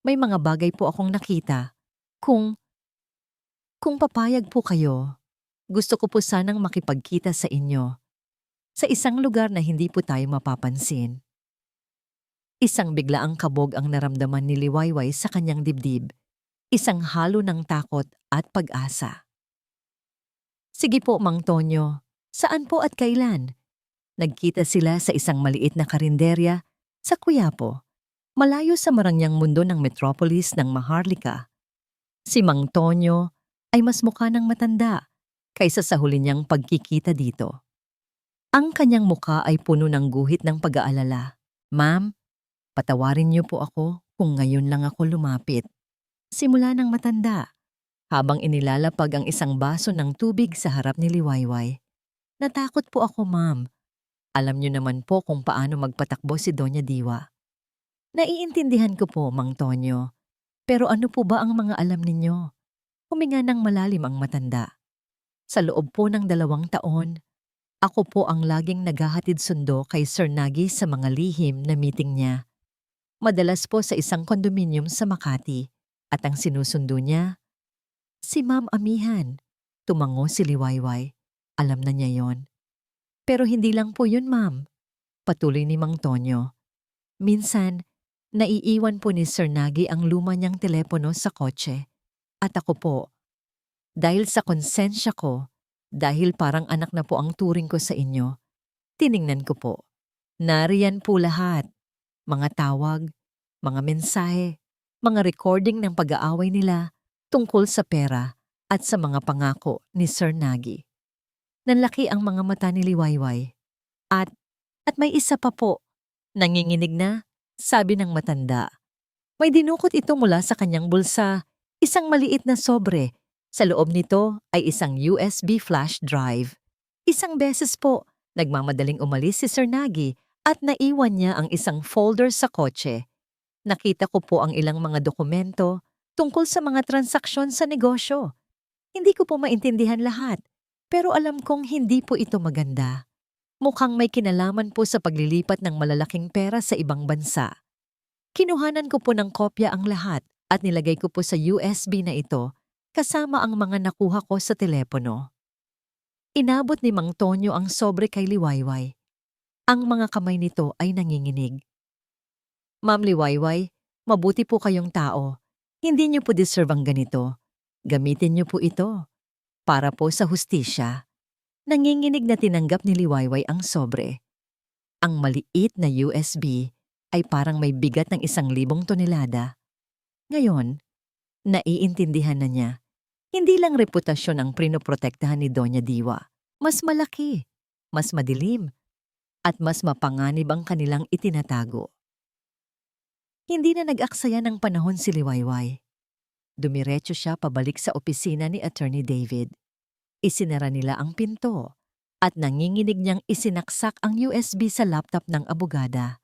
May mga bagay po akong nakita. Kung papayag po kayo, gusto ko po sanang makipagkita sa inyo. Sa isang lugar na hindi po tayo mapapansin. Isang biglaang kabog ang naramdaman ni Liwayway sa kanyang dibdib. Isang halo ng takot at pag-asa. Sige po, Mang Tonyo. Saan po at kailan? Nagkita sila sa isang maliit na karinderya sa Quiapo, malayo sa marangyang mundo ng metropolis ng Maharlika. Si Mang Tonyo ay mas mukha ng matanda kaysa sa huli niyang pagkikita dito. Ang kanyang mukha ay puno ng guhit ng pag-aalala. Ma'am, patawarin niyo po ako kung ngayon lang ako lumapit. Simula ng matanda, habang inilalapag ang isang baso ng tubig sa harap ni Liwayway. Natakot po ako, ma'am. Alam niyo naman po kung paano magpatakbo si Doña Diwa. Naiintindihan ko po, Mang Tonyo. Pero ano po ba ang mga alam ninyo? Huminga ng malalim ang matanda. Sa loob po ng 2 taon, ako po ang laging naghahatid sundo kay Sir Nagy sa mga lihim na meeting niya. Madalas po sa isang kondominium sa Makati. At ang sinusundo niya, si Ma'am Amihan. Tumango si Liwayway. Alam na niya yon. Pero hindi lang po yun, ma'am. Patuloy ni Mang Tonyo. Minsan, naiiwan po ni Sir Nagy ang luma niyang telepono sa kotse. At ako po, dahil sa konsensya ko, dahil parang anak na po ang turing ko sa inyo, tiningnan ko po. Nariyan po lahat. Mga tawag, mga mensahe, mga recording ng pag-aaway nila tungkol sa pera at sa mga pangako ni Sir Nagy. Nanlaki ang mga mata ni Liwayway. At may isa pa po, nanginginig na, sabi ng matanda. May dinukot ito mula sa kanyang bulsa, isang maliit na sobre. Sa loob nito ay isang USB flash drive. Isang beses po, nagmamadaling umalis si Sir Nagy at naiwan niya ang isang folder sa kotse. Nakita ko po ang ilang mga dokumento tungkol sa mga transaksyon sa negosyo. Hindi ko po maintindihan lahat, pero alam kong hindi po ito maganda. Mukhang may kinalaman po sa paglilipat ng malalaking pera sa ibang bansa. Kinuhanan ko po ng kopya ang lahat at nilagay ko po sa USB na ito kasama ang mga nakuha ko sa telepono. Inabot ni Mang Tonyo ang sobre kay Liwayway. Ang mga kamay nito ay nanginginig. Ma'am Liwayway, mabuti po kayong tao. Hindi niyo po deserve ang ganito. Gamitin niyo po ito. Para po sa hustisya. Nanginginig na tinanggap ni Liwayway ang sobre. Ang maliit na USB ay parang may bigat ng 1,000 tonelada. Ngayon, naiintindihan na niya. Hindi lang reputasyon ang prinoprotektahan ni Doña Diwa. Mas malaki, mas madilim, at mas mapanganib ang kanilang itinatago. Hindi na nag-aksaya ng panahon si Liwayway. Dumiretso siya pabalik sa opisina ni Attorney David. Isinara nila ang pinto at nanginginig niyang isinaksak ang USB sa laptop ng abogada.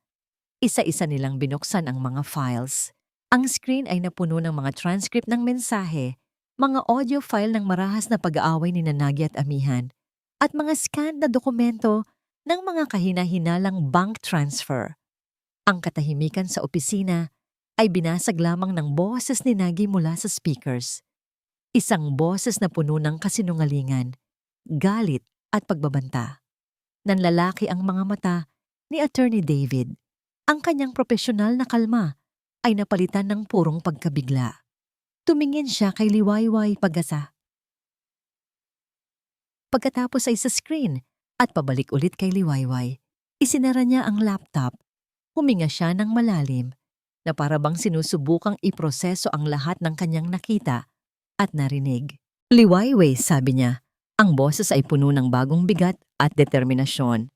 Isa-isa nilang binuksan ang mga files. Ang screen ay napuno ng mga transcript ng mensahe, mga audio file ng marahas na pag-aaway ni Nagy at Amihan, at mga scanned na dokumento ng mga kahina-hinalang bank transfer. Ang katahimikan sa opisina ay binasag lamang ng boses ni Nagy mula sa speakers. Isang boses na puno ng kasinungalingan, galit at pagbabanta. Nanlalaki ang mga mata ni Attorney David. Ang kanyang profesional na kalma ay napalitan ng purong pagkabigla. Tumingin siya kay Liwayway pag-asa. Pagkatapos ay sa screen at pabalik ulit kay Liwayway. Isinara niya ang laptop. Huminga siya ng malalim na parabang sinusubukang iproseso ang lahat ng kanyang nakita at narinig. Liwayway, sabi niya, ang boses ay puno ng bagong bigat at determinasyon.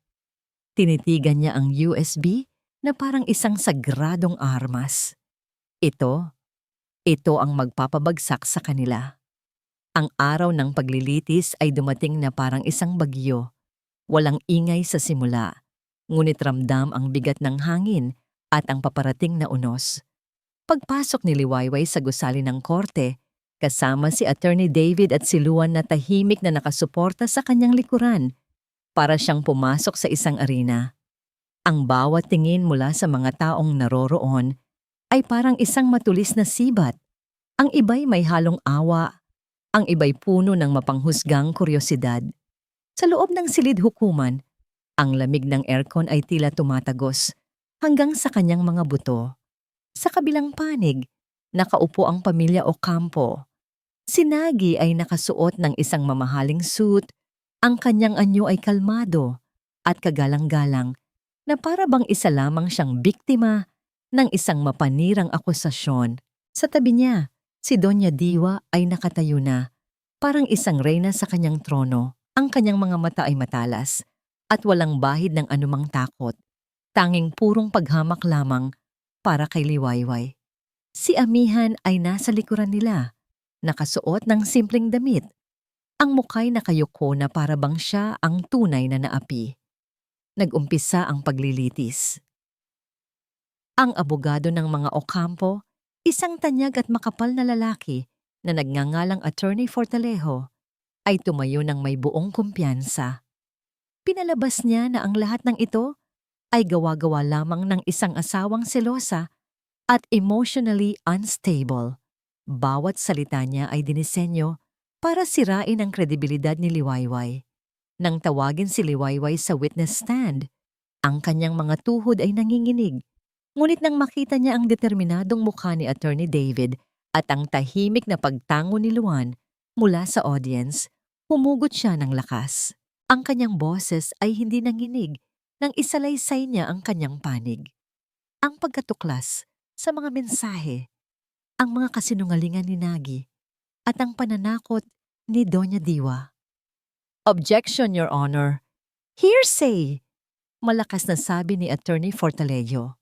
Tinitigan niya ang USB na parang isang sagradong armas. Ito ang magpapabagsak sa kanila. Ang araw ng paglilitis ay dumating na parang isang bagyo. Walang ingay sa simula, ngunit ramdam ang bigat ng hangin at ang paparating na unos. Pagpasok ni Liwayway sa gusali ng korte, kasama si Attorney David at si Luan na tahimik na nakasuporta sa kanyang likuran, para siyang pumasok sa isang arena. Ang bawat tingin mula sa mga taong naroroon ay parang isang matulis na sibat. Ang iba'y may halong awa, ang iba'y puno ng mapanghusgang kuryosidad. Sa loob ng silid hukuman, ang lamig ng aircon ay tila tumatagos hanggang sa kanyang mga buto. Sa kabilang panig, nakaupo ang pamilya Ocampo. Si Nagi ay nakasuot ng isang mamahaling suit, ang kanyang anyo ay kalmado at kagalang-galang na para bang isa lamang siyang biktima ng isang mapanirang akusasyon. Sa tabi niya, si Doña Diwa ay nakatayo na, parang isang reyna sa kanyang trono. Ang kanyang mga mata ay matalas at walang bahid ng anumang takot, tanging purong paghamak lamang para kay Liwayway. Si Amihan ay nasa likuran nila, nakasuot ng simpleng damit. Ang muka'y nakayuko na para bang siya ang tunay na naapi. Nag-umpisa ang paglilitis. Ang abogado ng mga Ocampo, isang tanyag at makapal na lalaki na nagngangalang Attorney Fortalejo, ay tumayo ng may buong kumpiyansa. Pinalabas niya na ang lahat ng ito ay gawa-gawa lamang ng isang asawang selosa at emotionally unstable. Bawat salita niya ay dinisenyo para sirain ang kredibilidad ni Liwayway. Nang tawagin si Liwayway sa witness stand, ang kanyang mga tuhod ay nanginginig. Ngunit nang makita niya ang determinadong mukha ni Attorney David at ang tahimik na pagtango ni Luan mula sa audience, humugot siya ng lakas. Ang kanyang boses ay hindi nanginig nang isalaysay niya ang kanyang panig. Ang pagkatuklas sa mga mensahe, ang mga kasinungalingan ni Nagi, at ang pananakot ni Doña Diwa. Objection, Your Honor. Hearsay! Malakas na sabi ni Attorney Fortalejo.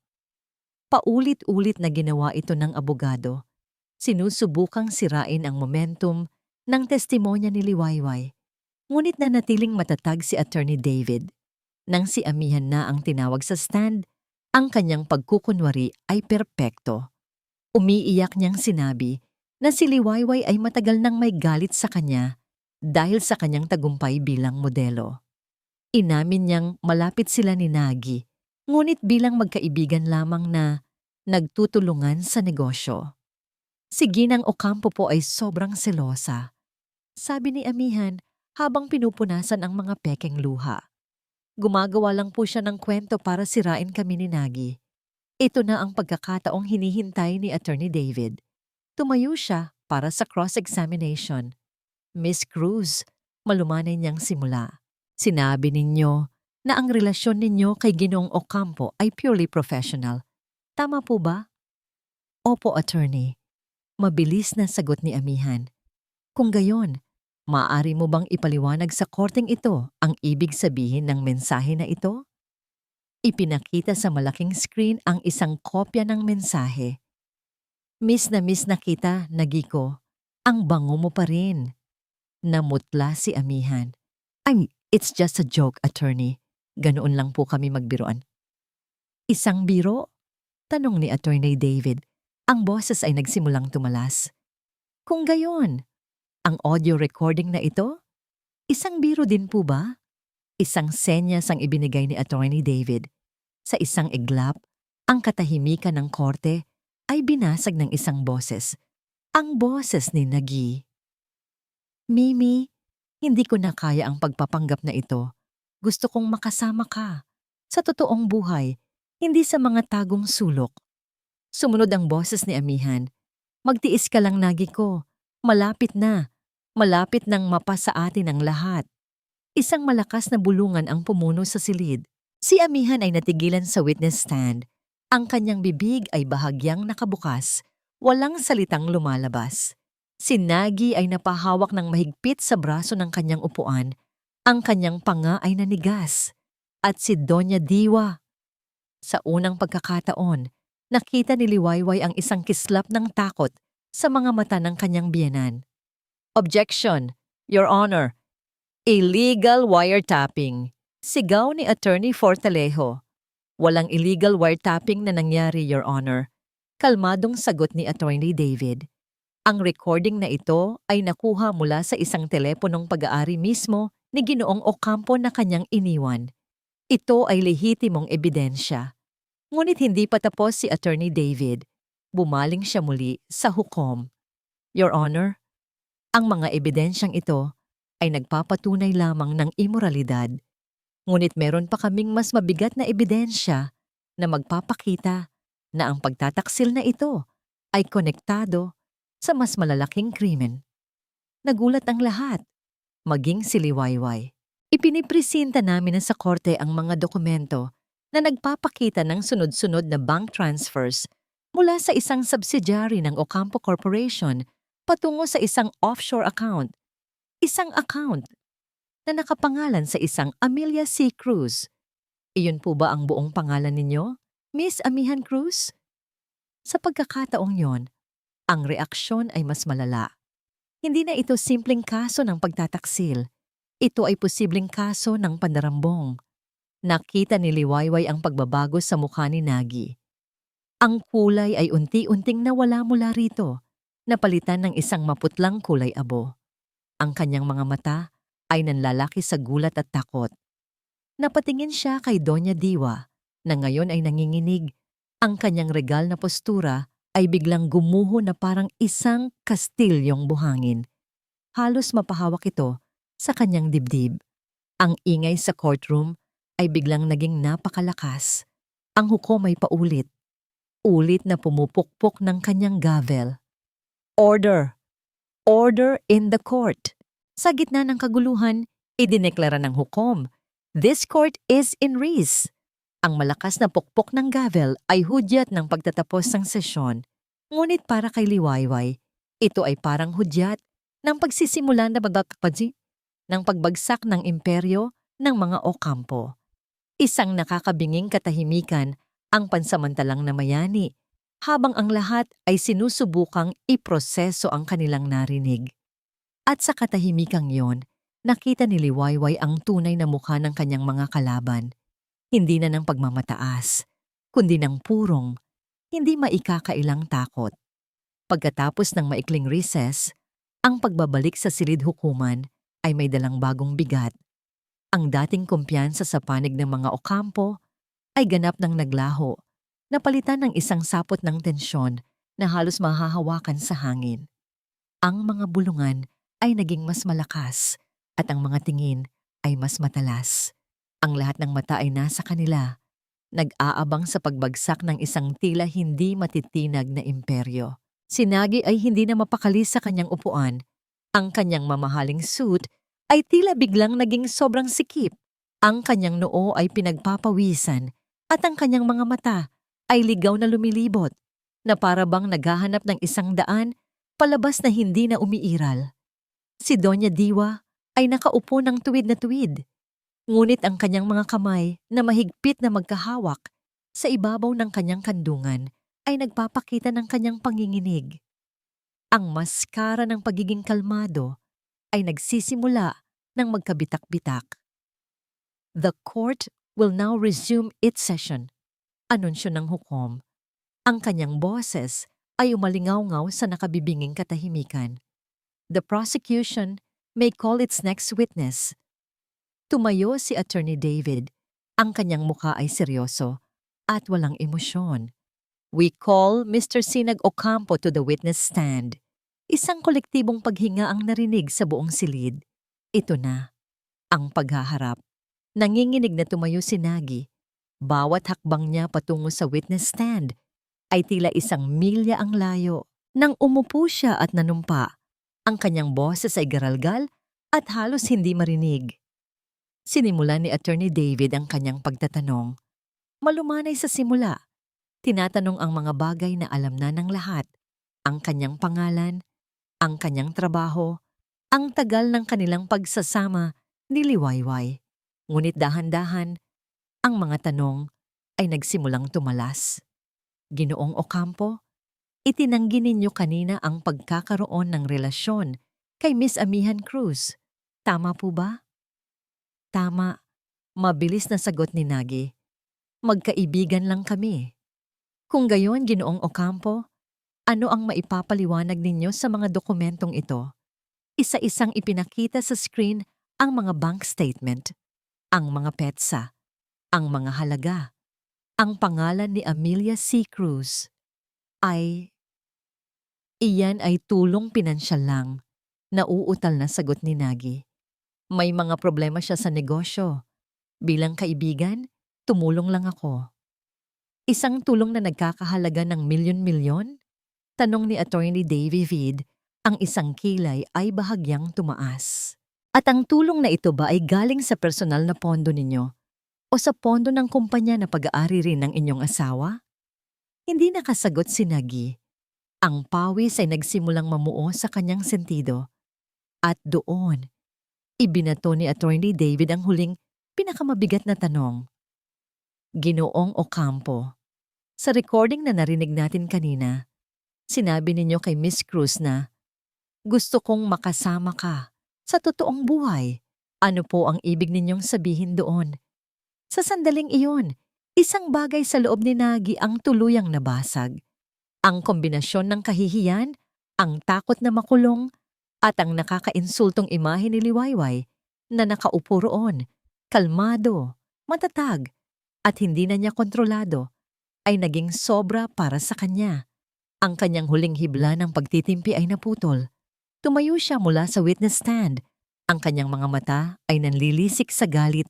Paulit-ulit na ginawa ito ng abogado. Sinusubukang sirain ang momentum ng testimonya ni Liwayway. Ngunit nanatiling matatag si Attorney David. Nang si Amihan na ang tinawag sa stand, ang kanyang pagkukunwari ay perpekto. Umiiyak niyang sinabi na si Liwayway ay matagal nang may galit sa kanya dahil sa kanyang tagumpay bilang modelo. Inamin niyang malapit sila ni Nagi, ngunit bilang magkaibigan lamang na nagtutulungan sa negosyo. Si Ginang Ocampo po ay sobrang selosa, sabi ni Amihan habang pinupunasan ang mga pekeng luha. Gumagawa lang po siya ng kwento para sirain kami ni Nagi. Ito na ang pagkakataong hinihintay ni Attorney David. Tumayo siya para sa cross-examination. Miss Cruz, malumanay niyang simula. Sinabi ninyo na ang relasyon ninyo kay Ginoong Ocampo ay purely professional. Tama po ba? Opo, Attorney. Mabilis na sagot ni Amihan. Kung gayon, maaari mo bang ipaliwanag sa korteng ito ang ibig sabihin ng mensahe na ito? Ipinakita sa malaking screen ang isang kopya ng mensahe. Miss na kita, Nagiko. Ang bango mo pa rin. Namutla si Amihan. It's just a joke, Attorney. Ganoon lang po kami magbiruan. Isang biro? Tanong ni Attorney David. Ang boses ay nagsimulang tumalas. Kung gayon, ang audio recording na ito? Isang biro din po ba? Isang senyas ang ibinigay ni Attorney David. Sa isang iglap, ang katahimikan ng korte ay binasag ng isang boses. Ang boses ni Nagi. Mimi, hindi ko na kaya ang pagpapanggap na ito. Gusto kong makasama ka. Sa totoong buhay, hindi sa mga tagong sulok. Sumunod ang boses ni Amihan. Magtiis ka lang, Nagi ko. Malapit na. Malapit nang mapasa atin ang lahat. Isang malakas na bulungan ang pumuno sa silid. Si Amihan ay natigilan sa witness stand. Ang kanyang bibig ay bahagyang nakabukas. Walang salitang lumalabas. Si Nagi ay napahawak ng mahigpit sa braso ng kanyang upuan. Ang kanyang panga ay nanigas. At si Doña Diwa. Sa unang pagkakataon, nakita ni Liwayway ang isang kislap ng takot sa mga mata ng kanyang biyenan. Objection, Your Honor. Illegal wiretapping. Sigaw ni Attorney Fortalejo. Walang illegal wiretapping na nangyari, Your Honor. Kalmadong sagot ni Attorney David. Ang recording na ito ay nakuha mula sa isang teleponong pag-aari mismo ni Ginoong Ocampo na kanyang iniwan. Ito ay lehitimong ebidensya. Ngunit hindi pa tapos si Attorney David. Bumaling siya muli sa hukom. Your Honor, ang mga ebidensyang ito ay nagpapatunay lamang ng imoralidad. Ngunit meron pa kaming mas mabigat na ebidensya na magpapakita na ang pagtataksil na ito ay konektado sa mas malalaking krimen. Nagulat ang lahat, maging si Liwayway. Ipinipresenta namin na sa korte ang mga dokumento na nagpapakita ng sunod-sunod na bank transfers mula sa isang subsidiary ng Ocampo Corporation patungo sa isang offshore account. Isang account na nakapangalan sa isang Amelia C. Cruz. Iyon po ba ang buong pangalan ninyo, Miss Amihan Cruz? Sa pagkakataong yon, ang reaksyon ay mas malala. Hindi na ito simpleng kaso ng pagtataksil. Ito ay posibleng kaso ng pandarambong. Nakita ni Liwayway ang pagbabago sa mukha ni Nagi. Ang kulay ay unti-unting nawala mula rito, napalitan ng isang maputlang kulay abo. Ang kanyang mga mata ay nanlalaki sa gulat at takot. Napatingin siya kay Doña Diwa na ngayon ay nanginginig. Ang kanyang regal na postura ay biglang gumuho na parang isang kastilyong buhangin. Halos mapahawak ito sa kanyang dibdib. Ang ingay sa courtroom ay biglang naging napakalakas. Ang hukom ay paulit. Ulit na pumupukpok ng kanyang gavel. Order! Order in the court! Sa gitna ng kaguluhan, idineklara ng hukom, This court is in res. Ang malakas na pukpok ng gavel ay hudyat ng pagtatapos ng sesyon. Ngunit para kay Liwayway, ito ay parang hudyat ng pagsisimula na pagbagsak ng imperyo ng mga Ocampo. Isang nakakabinging katahimikan ang pansamantalang namayani, habang ang lahat ay sinusubukang iproseso ang kanilang narinig. At sa katahimikang yon, nakita ni Liwayway ang tunay na mukha ng kanyang mga kalaban. Hindi na ng pagmamataas, kundi ng purong, hindi maikakailang takot. Pagkatapos ng maikling recess, ang pagbabalik sa silid hukuman ay may dalang bagong bigat. Ang dating kumpiyansa sa panig ng mga Ocampo ay ganap ng naglaho, napalitan ng isang sapot ng tensyon na halos mahahawakan sa hangin. Ang mga bulungan ay naging mas malakas at ang mga tingin ay mas matalas. Ang lahat ng mata ay nasa kanila, nag-aabang sa pagbagsak ng isang tila hindi matitinag na imperyo. Si Nagi ay hindi na mapakali sa kanyang upuan. Ang kanyang mamahaling suit ay tila biglang naging sobrang sikip. Ang kanyang noo ay pinagpapawisan at ang kanyang mga mata ay ligaw na lumilibot na para bang naghahanap ng isang daan palabas na hindi na umiiral. Si Doña Diwa ay nakaupo ng tuwid na tuwid. Ngunit ang kanyang mga kamay na mahigpit na magkahawak sa ibabaw ng kanyang kandungan ay nagpapakita ng kanyang panginginig. Ang maskara ng pagiging kalmado ay nagsisimula ng magkabitak-bitak. The court will now resume its session, anunsyo ng hukom. Ang kanyang boses ay umalingaw-ngaw sa nakabibinging katahimikan. The prosecution may call its next witness. Tumayo si Attorney David. Ang kanyang mukha ay seryoso at walang emosyon. We call Mr. Sinag Ocampo to the witness stand. Isang kolektibong paghinga ang narinig sa buong silid. Ito na, ang paghaharap. Nanginginig na tumayo si Nagy. Bawat hakbang niya patungo sa witness stand ay tila isang milya ang layo. Nang umupo siya at nanumpa, ang kanyang boses ay garalgal at halos hindi marinig. Sinimulan ni Attorney David ang kanyang pagtatanong. Malumanay sa simula. Tinatanong ang mga bagay na alam na ng lahat. Ang kanyang pangalan, ang kanyang trabaho, ang tagal ng kanilang pagsasama ni Liwayway. Ngunit dahan-dahan, ang mga tanong ay nagsimulang tumalas. Ginoong Ocampo, itinanggi ninyo kanina ang pagkakaroon ng relasyon kay Miss Amihan Cruz. Tama po ba? Tama. Mabilis na sagot ni Nagy. Magkaibigan lang kami. Kung gayon, Ginoong Ocampo, ano ang maipapaliwanag ninyo sa mga dokumentong ito? Isa-isang ipinakita sa screen ang mga bank statement, ang mga petsa, ang mga halaga, ang pangalan ni Amelia C. Cruz. Iyan ay tulong pinansyal lang. Nauutal na sagot ni Nagy. May mga problema siya sa negosyo. Bilang kaibigan, tumulong lang ako. Isang tulong na nagkakahalaga ng milyon-milyon? Tanong ni Attorney Davy Vid, ang isang kilay ay bahagyang tumaas. At ang tulong na ito ba ay galing sa personal na pondo ninyo o sa pondo ng kumpanya na pag-aari rin ng inyong asawa? Hindi nakasagot si Nagy. Ang pawis ay nagsimulang mamuo sa kanyang sentido. At doon, ibinato ni Attorney David ang huling pinakamabigat na tanong. Ginoong Ocampo, sa recording na narinig natin kanina, sinabi ninyo kay Miss Cruz na, gusto kong makasama ka sa totoong buhay. Ano po ang ibig ninyong sabihin doon? Sa sandaling iyon, isang bagay sa loob ni Nagy ang tuluyang nabasag. Ang kombinasyon ng kahihiyan, ang takot na makulong, at ang nakakainsultong imahe ni Liwayway na nakaupo roon, kalmado, matatag, at hindi na niya kontrolado, ay naging sobra para sa kanya. Ang kanyang huling hibla ng pagtitimpi ay naputol. Tumayo siya mula sa witness stand. Ang kanyang mga mata ay nanlilisik sa galit,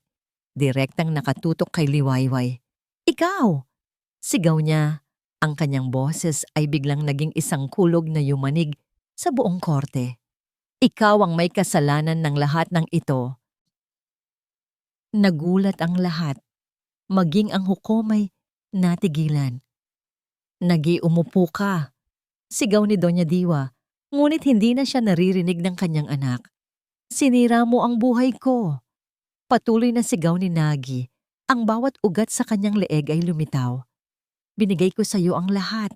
direktang nakatutok kay Liwayway. Ikaw! Sigaw niya. Ang kanyang boses ay biglang naging isang kulog na yumanig sa buong korte. Ikaw ang may kasalanan ng lahat ng ito. Nagulat ang lahat. Maging ang hukomay natigilan. Umupo ka. Sigaw ni Doña Diwa, ngunit hindi na siya naririnig ng kanyang anak. Sinira mo ang buhay ko. Patuloy na sigaw ni Nagy. Ang bawat ugat sa kanyang leeg ay lumitaw. Binigay ko sa iyo ang lahat.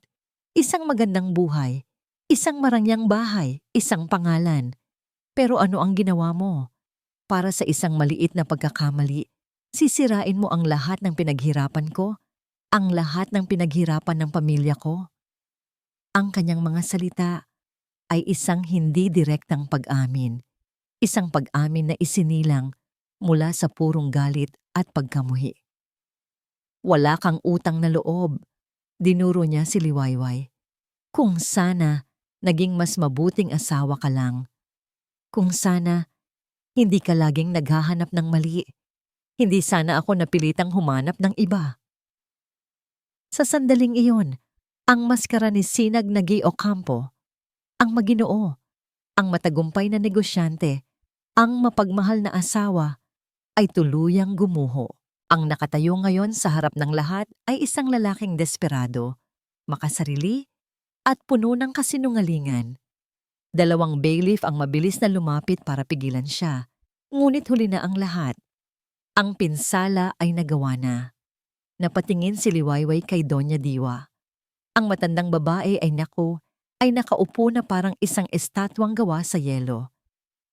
Isang magandang buhay, isang marangyang bahay, isang pangalan. Pero ano ang ginawa mo? Para sa isang maliit na pagkakamali, sisirain mo ang lahat ng pinaghirapan ko, ang lahat ng pinaghirapan ng pamilya ko. Ang kanyang mga salita ay isang hindi direktang pag-amin. Isang pag-amin na isinilang mula sa purong galit at pagkamuhi. Wala kang utang na loob, dinuro niya si Liwayway. Kung sana naging mas mabuting asawa ka lang. Kung sana hindi ka laging naghahanap ng mali. Hindi sana ako napilitang humanap ng iba. Sa sandaling iyon, ang maskara ni Sinag Nagy Ocampo, ang maginoo, ang matagumpay na negosyante, ang mapagmahal na asawa, ay tuluyang gumuho. Ang nakatayo ngayon sa harap ng lahat ay isang lalaking desperado, makasarili, at puno ng kasinungalingan. 2 bailiff ang mabilis na lumapit para pigilan siya, ngunit huli na ang lahat. Ang pinsala ay nagawa na. Napatingin si Liwayway kay Doña Diwa. Ang matandang babae ay nakaupo na parang isang estatwang gawa sa yelo.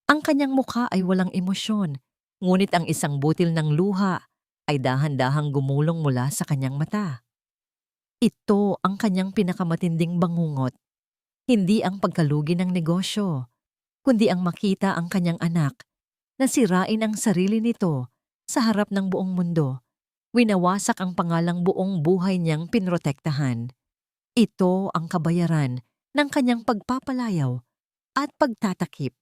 Ang kanyang mukha ay walang emosyon, ngunit ang isang butil ng luha ay dahan-dahang gumulong mula sa kanyang mata. Ito ang kanyang pinakamatinding bangungot. Hindi ang pagkalugi ng negosyo, kundi ang makita ang kanyang anak na sirain ang sarili nito sa harap ng buong mundo. Winawasak ang pangalang buong buhay niyang pinrotektahan. Ito ang kabayaran ng kanyang pagpapalayaw at pagtatakip.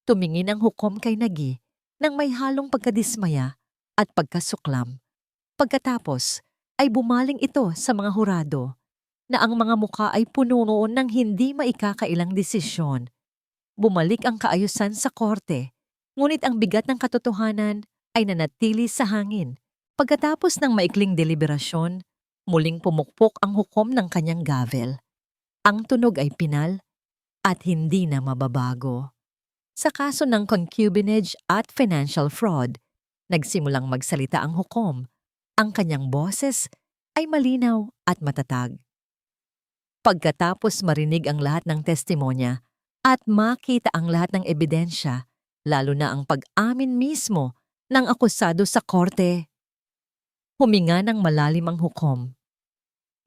Tumingin ang hukom kay Nagi nang may halong pagkadismaya at pagkasuklam. Pagkatapos ay bumaling ito sa mga hurado na ang mga muka ay puno noon ng hindi maikakailang desisyon. Bumalik ang kaayusan sa korte, ngunit ang bigat ng katotohanan ay nanatili sa hangin. Pagkatapos ng maikling deliberasyon, muling pumukpok ang hukom ng kanyang gavel. Ang tunog ay pinal at hindi na mababago. Sa kaso ng concubinage at financial fraud, nagsimulang magsalita ang hukom. Ang kanyang boses ay malinaw at matatag. Pagkatapos marinig ang lahat ng testimonya at makita ang lahat ng ebidensya, lalo na ang pag-amin mismo ng akusado sa korte, huminga ng malalim ang hukom.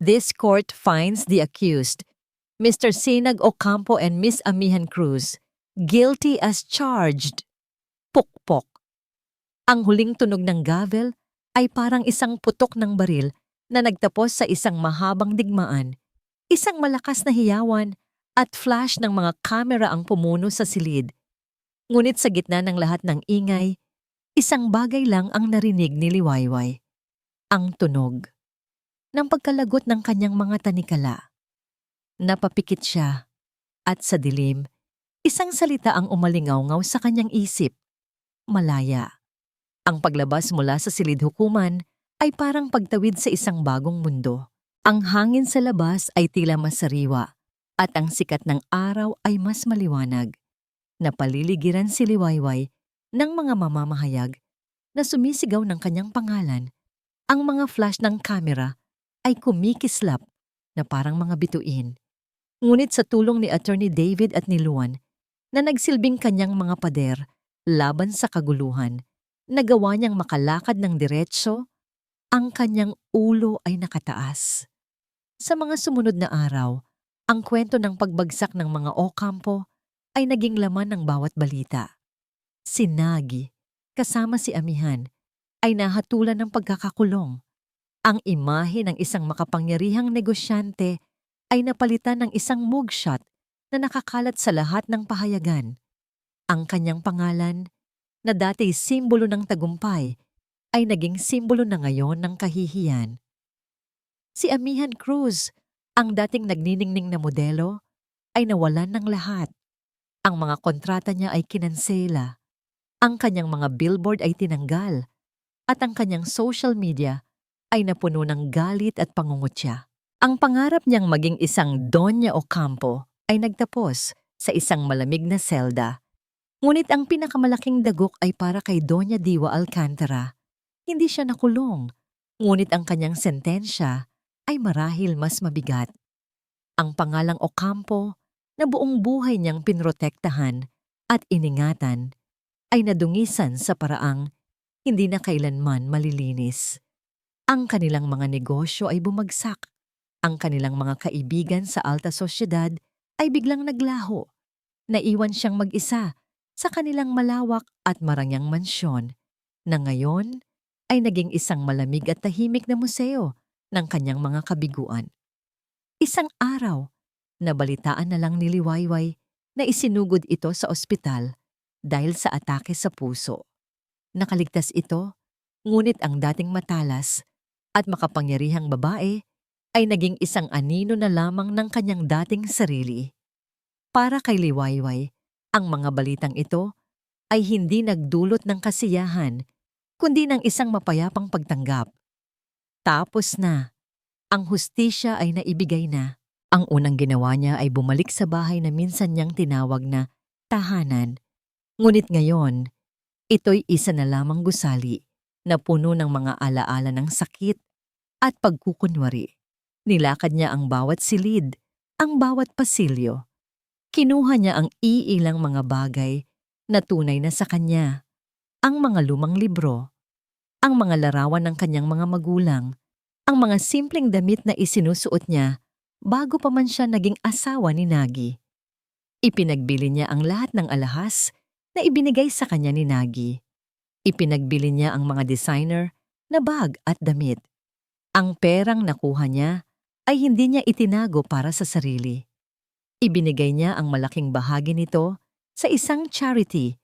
This court finds the accused, Mr. Sinag Ocampo and Miss Amihan Cruz, guilty as charged. Pukpok. Ang huling tunog ng gavel ay parang isang putok ng baril na nagtapos sa isang mahabang digmaan. Isang malakas na hiyawan at flash ng mga kamera ang pumuno sa silid. Ngunit sa gitna ng lahat ng ingay, isang bagay lang ang narinig ni Liwayway. Ang tunog ng pagkalagot ng kanyang mga tanikala. Napapikit siya at sa dilim, isang salita ang umalingaw-ngaw sa kanyang isip. Malaya. Ang paglabas mula sa silid hukuman ay parang pagtawid sa isang bagong mundo. Ang hangin sa labas ay tila masariwa at ang sikat ng araw ay mas maliwanag. Napaliligiran si Liwayway ng mga mamamahayag na sumisigaw ng kanyang pangalan. Ang mga flash ng kamera ay kumikislap na parang mga bituin. Ngunit sa tulong ni Attorney David at ni Luan na nagsilbing kanyang mga pader laban sa kaguluhan, nagawa niyang makalakad ng diretso, ang kanyang ulo ay nakataas. Sa mga sumunod na araw, ang kwento ng pagbagsak ng mga Ocampo ay naging laman ng bawat balita. Si Nagi, kasama si Amihan, ay nahatulan ng pagkakakulong. Ang imahe ng isang makapangyarihang negosyante ay napalitan ng isang mugshot na nakakalat sa lahat ng pahayagan. Ang kanyang pangalan, na dati simbolo ng tagumpay, ay naging simbolo na ngayon ng kahihiyan. Si Amihan Cruz, ang dating nagniningning na modelo, ay nawalan ng lahat. Ang mga kontrata niya ay kinansela. Ang kanyang mga billboard ay tinanggal. At ang kanyang social media ay napuno ng galit at pangungutya. Ang pangarap niyang maging isang Doña Ocampo ay nagtapos sa isang malamig na selda. Ngunit ang pinakamalaking dagok ay para kay Doña Diwa Alcantara. Hindi siya nakulong, ngunit ang kanyang sentensya ay marahil mas mabigat. Ang pangalang Ocampo na buong buhay niyang pinrotektahan at iningatan ay nadungisan sa paraang hindi na kailanman malilinis. Ang kanilang mga negosyo ay bumagsak. Ang kanilang mga kaibigan sa alta sosyedad ay biglang naglaho. Naiwan siyang mag-isa sa kanilang malawak at marangyang mansyon na ngayon ay naging isang malamig at tahimik na museo ng kanyang mga kabiguan. Isang araw, nabalitaan na lang ni Liwayway na isinugod ito sa ospital dahil sa atake sa puso. Nakaligtas ito, ngunit ang dating matalas at makapangyarihang babae ay naging isang anino na lamang ng kanyang dating sarili. Para kay Liwayway, ang mga balitang ito ay hindi nagdulot ng kasiyahan, kundi ng isang mapayapang pagtanggap. Tapos na. Ang hustisya ay naibigay na. Ang unang ginawa niya ay bumalik sa bahay na minsan niyang tinawag na tahanan. Ngunit ngayon, ito'y isa na lamang gusali na puno ng mga alaala ng sakit at pagkukunwari. Nilakad niya ang bawat silid, ang bawat pasilyo. Kinuha niya ang iilang mga bagay na tunay na sa kanya, ang mga lumang libro, ang mga larawan ng kanyang mga magulang, ang mga simpleng damit na isinusuot niya bago pa man siya naging asawa ni Nagi. Ipinagbili niya ang lahat ng alahas na ibinigay sa kanya ni Nagi. Ipinagbili niya ang mga designer na bag at damit. Ang perang nakuha niya ay hindi niya itinago para sa sarili. Ibinigay niya ang malaking bahagi nito sa isang charity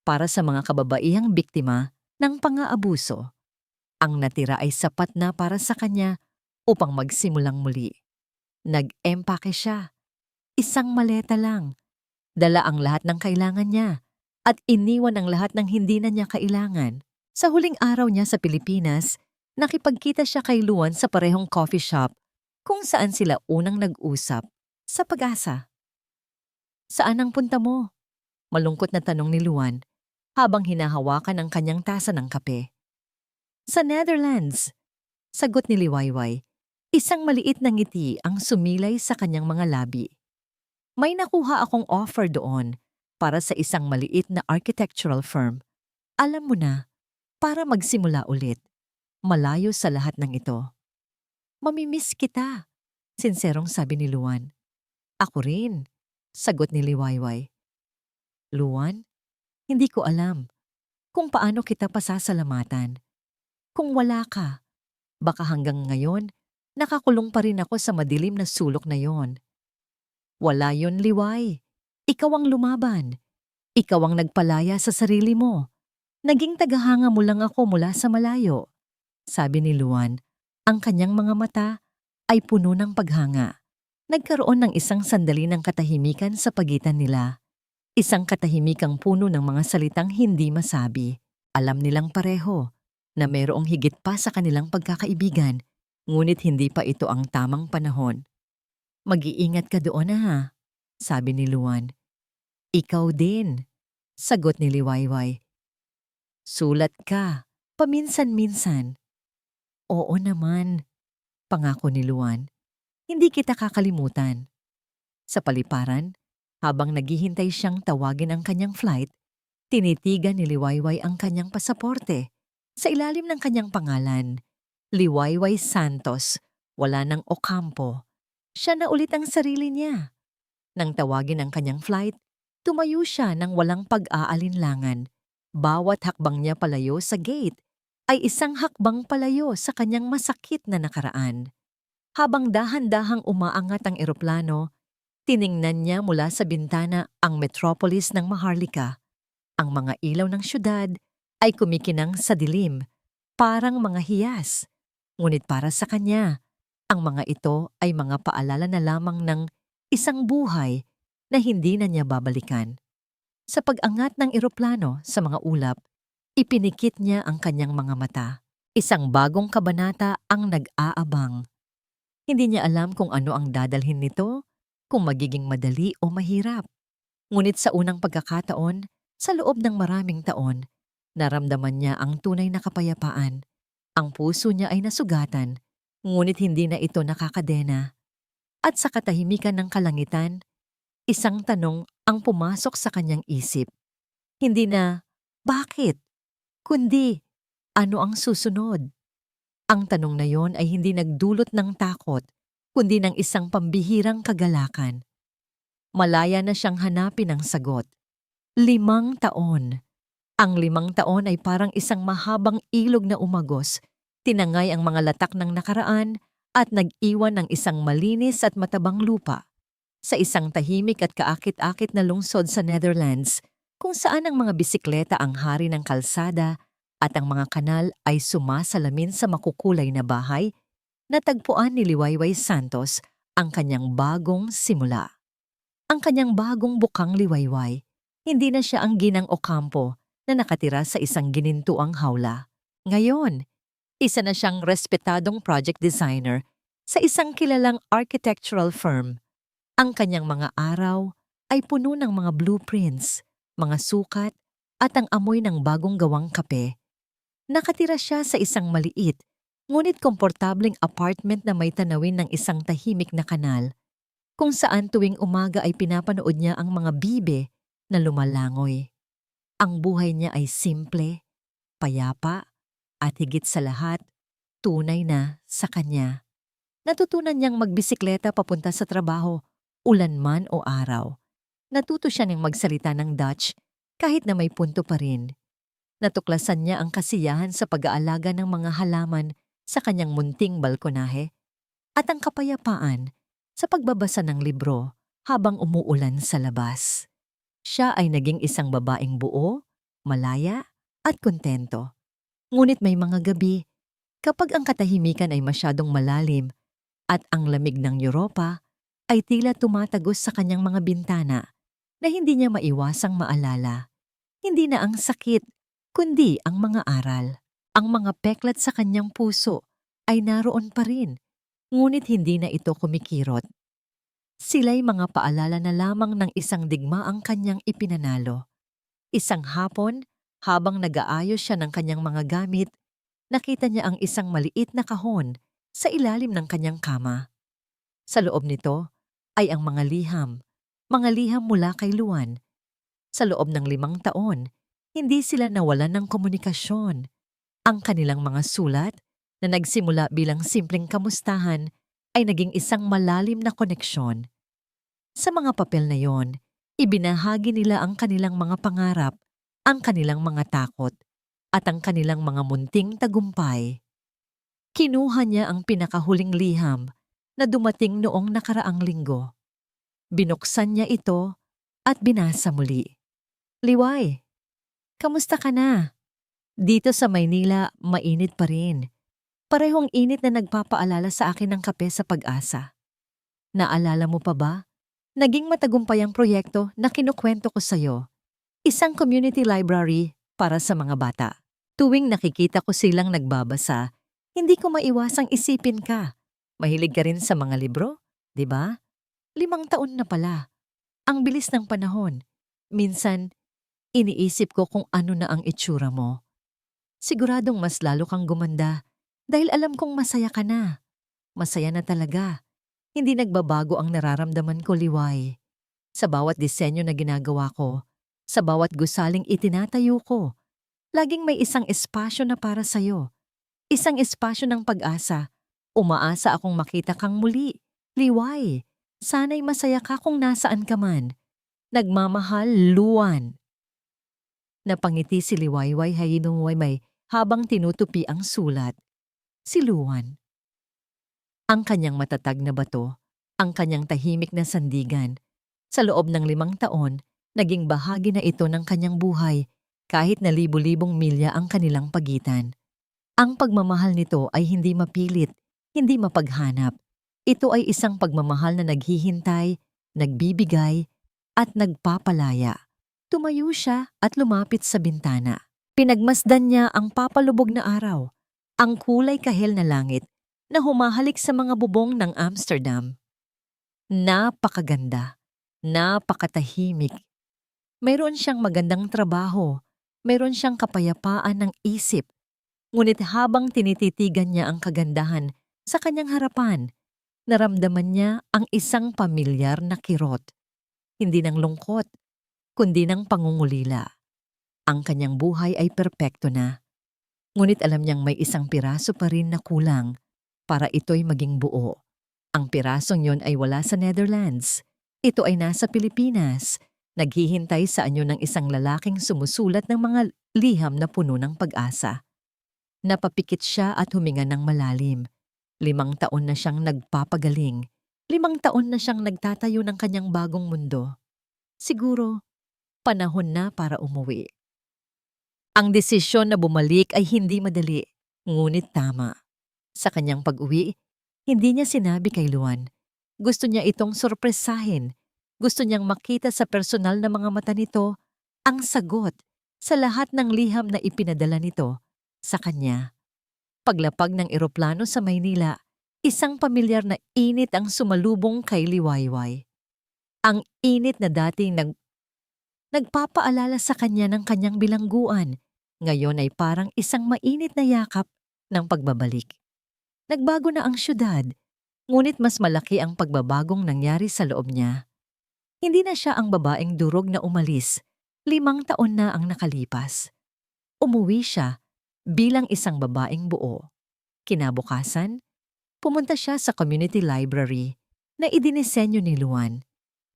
para sa mga kababaihang biktima ng pang-aabuso. Ang natira ay sapat na para sa kanya upang magsimulang muli. Nag-empake siya. Isang maleta lang. Dala ang lahat ng kailangan niya at iniwan ang lahat ng hindi na niya kailangan. Sa huling araw niya sa Pilipinas, nakipagkita siya kay Luan sa parehong coffee shop kung saan sila unang nag-usap sa Pag-asa. "Saan ang punta mo?" Malungkot na tanong ni Luan habang hinahawakan ang kanyang tasa ng kape. "Sa Netherlands," sagot ni Liwayway. Isang maliit na ngiti ang sumilay sa kanyang mga labi. "May nakuha akong offer doon para sa isang maliit na architectural firm. Alam mo na, para magsimula ulit. Malayo sa lahat ng ito." "Mamimiss kita," sinserong sabi ni Luan. "Ako rin," sagot ni Liwayway. "Luan, hindi ko alam kung paano kita pasasalamatan. Kung wala ka, baka hanggang ngayon, nakakulong pa rin ako sa madilim na sulok na yon." "Wala yon, Liway. Ikaw ang lumaban. Ikaw ang nagpalaya sa sarili mo. Naging tagahanga mo lang ako mula sa malayo," sabi ni Luan. Ang kanyang mga mata ay puno ng paghanga. Nagkaroon ng isang sandali ng katahimikan sa pagitan nila. Isang katahimikang puno ng mga salitang hindi masabi. Alam nilang pareho na mayroong higit pa sa kanilang pagkakaibigan, ngunit hindi pa ito ang tamang panahon. "Mag-iingat ka doon ha," sabi ni Luan. "Ikaw din," sagot ni Liwayway. "Sulat ka, paminsan-minsan." "Oo naman," pangako ni Luan. "Hindi kita kakalimutan." Sa paliparan, habang naghihintay siyang tawagin ang kanyang flight, tinitigan ni Liwayway ang kanyang pasaporte. Sa ilalim ng kanyang pangalan, Liwayway Santos, wala ng Ocampo. Siya na ulit ang sarili niya. Nang tawagin ang kanyang flight, tumayo siya ng walang pag-aalinlangan. Bawat hakbang niya palayo sa gate ay isang hakbang palayo sa kanyang masakit na nakaraan. Habang dahan-dahang umaangat ang eroplano, tiningnan niya mula sa bintana ang metropolis ng Maharlika. Ang mga ilaw ng syudad ay kumikinang sa dilim, parang mga hiyas. Ngunit para sa kanya, ang mga ito ay mga paalala na lamang ng isang buhay na hindi na niya babalikan. Sa pag-angat ng eroplano sa mga ulap, ipinikit niya ang kanyang mga mata. Isang bagong kabanata ang nag-aabang. Hindi niya alam kung ano ang dadalhin nito, kung magiging madali o mahirap. Ngunit sa unang pagkakataon, sa loob ng maraming taon, naramdaman niya ang tunay na kapayapaan. Ang puso niya ay nasugatan, ngunit hindi na ito nakakadena. At sa katahimikan ng kalangitan, isang tanong ang pumasok sa kanyang isip. Hindi na, "Bakit?" kundi, "Ano ang susunod?" Ang tanong na yon ay hindi nagdulot ng takot, kundi ng isang pambihirang kagalakan. Malaya na siyang hanapin ang sagot. 5 taon. Ang 5 taon ay parang isang mahabang ilog na umagos, tinangay ang mga latak ng nakaraan at nag-iwan ng isang malinis at matabang lupa. Sa isang tahimik at kaakit-akit na lungsod sa Netherlands, kung saan ang mga bisikleta ang hari ng kalsada at ang mga kanal ay sumasalamin sa makukulay na bahay, natagpuan ni Liwayway Santos ang kanyang bagong simula. Ang kanyang bagong bukang liwayway, hindi na siya ang ginang Ocampo na nakatira sa isang ginintuang hawla. Ngayon, isa na siyang respetadong project designer sa isang kilalang architectural firm. Ang kanyang mga araw ay puno ng mga blueprints, mga sukat at ang amoy ng bagong gawang kape. Nakatira siya sa isang maliit, ngunit komportableng apartment na may tanawin ng isang tahimik na kanal, kung saan tuwing umaga ay pinapanood niya ang mga bibe na lumalangoy. Ang buhay niya ay simple, payapa, at higit sa lahat, tunay na sa kanya. Natutunan niyang magbisikleta papunta sa trabaho, ulan man o araw. Natuto siya ng magsalita ng Dutch kahit na may punto pa rin. Natuklasan niya ang kasiyahan sa pag-aalaga ng mga halaman sa kanyang munting balkonahe at ang kapayapaan sa pagbabasa ng libro habang umuulan sa labas. Siya ay naging isang babaeng buo, malaya, at kontento. Ngunit may mga gabi, kapag ang katahimikan ay masyadong malalim at ang lamig ng Europa ay tila tumatagos sa kanyang mga bintana na hindi niya maiwasang maalala. Hindi na ang sakit, kundi ang mga aral. Ang mga peklat sa kanyang puso ay naroon pa rin, ngunit hindi na ito kumikirot. Sila'y mga paalala na lamang ng isang digmaang kanyang ipinanalo. Isang hapon, habang nag-aayos siya ng kanyang mga gamit, nakita niya ang isang maliit na kahon sa ilalim ng kanyang kama. Sa loob nito ay ang mga liham mula kay Luan. Sa loob ng 5 taon, hindi sila nawalan ng komunikasyon. Ang kanilang mga sulat, na nagsimula bilang simpleng kamustahan, ay naging isang malalim na koneksyon. Sa mga papel na yon, ibinahagi nila ang kanilang mga pangarap, ang kanilang mga takot, at ang kanilang mga munting tagumpay. Kinuha niya ang pinakahuling liham na dumating noong nakaraang linggo. Binuksan niya ito at binasa muli. Liway, kamusta ka na? Dito sa Maynila, mainit pa rin. Parehong init na nagpapaalala sa akin ng kape sa Pag-asa. Naalala mo pa ba? Naging matagumpay ang proyekto na kinukwento ko sa'yo. Isang community library para sa mga bata. Tuwing nakikita ko silang nagbabasa, hindi ko maiwasang isipin ka. Mahilig ka rin sa mga libro, di ba? 5 taon na pala. Ang bilis ng panahon. Minsan, iniisip ko kung ano na ang itsura mo. Siguradong mas lalo kang gumanda dahil alam kong masaya ka na. Masaya na talaga. Hindi nagbabago ang nararamdaman ko, Liway. Sa bawat disenyo na ginagawa ko, sa bawat gusaling itinatayo ko, laging may isang espasyo na para sa'yo. Isang espasyo ng pag-asa. Umaasa akong makita kang muli. Liway, sana'y masaya ka kung nasaan ka man. Nagmamahal, Luan. Napangiti si Liwayway Hayinungwaymay habang tinutupi ang sulat. Si Luan. Ang kanyang matatag na bato, ang kanyang tahimik na sandigan. Sa loob ng 5 taon, naging bahagi na ito ng kanyang buhay kahit na libu-libong milya ang kanilang pagitan. Ang pagmamahal nito ay hindi mapilit, hindi mapaghanap. Ito ay isang pagmamahal na naghihintay, nagbibigay, at nagpapalaya. Tumayo siya at lumapit sa bintana. Pinagmasdan niya ang papalubog na araw, ang kulay kahel na langit na humahalik sa mga bubong ng Amsterdam. Napakaganda, napakatahimik. Mayroon siyang magandang trabaho, mayroon siyang kapayapaan ng isip. Ngunit habang tinititigan niya ang kagandahan sa kanyang harapan, naramdaman niya ang isang pamilyar na kirot. Hindi ng lungkot, kundi ng pangungulila. Ang kanyang buhay ay perpekto na. Ngunit alam niyang may isang piraso pa rin na kulang para ito'y maging buo. Ang pirasong yon ay wala sa Netherlands. Ito ay nasa Pilipinas, naghihintay sa anyo ng isang lalaking sumusulat ng mga liham na puno ng pag-asa. Napapikit siya at huminga ng malalim. 5 taon na siyang nagpapagaling. 5 taon na siyang nagtatayo ng kanyang bagong mundo. Siguro, panahon na para umuwi. Ang desisyon na bumalik ay hindi madali, ngunit tama. Sa kanyang pag-uwi, hindi niya sinabi kay Luan. Gusto niya itong sorpresahin. Gusto niyang makita sa personal na mga mata nito ang sagot sa lahat ng liham na ipinadala nito sa kanya. Paglapag ng eroplano sa Maynila, isang pamilyar na init ang sumalubong kay Liwayway. Ang init na dating nagpapaalala sa kanya ng kanyang bilangguan, ngayon ay parang isang mainit na yakap ng pagbabalik. Nagbago na ang syudad, ngunit mas malaki ang pagbabagong nangyari sa loob niya. Hindi na siya ang babaeng durog na umalis, 5 taon na ang nakalipas. Umuwi siya bilang isang babaeng buo. Kinabukasan, pumunta siya sa community library na idinisenyo ni Luan,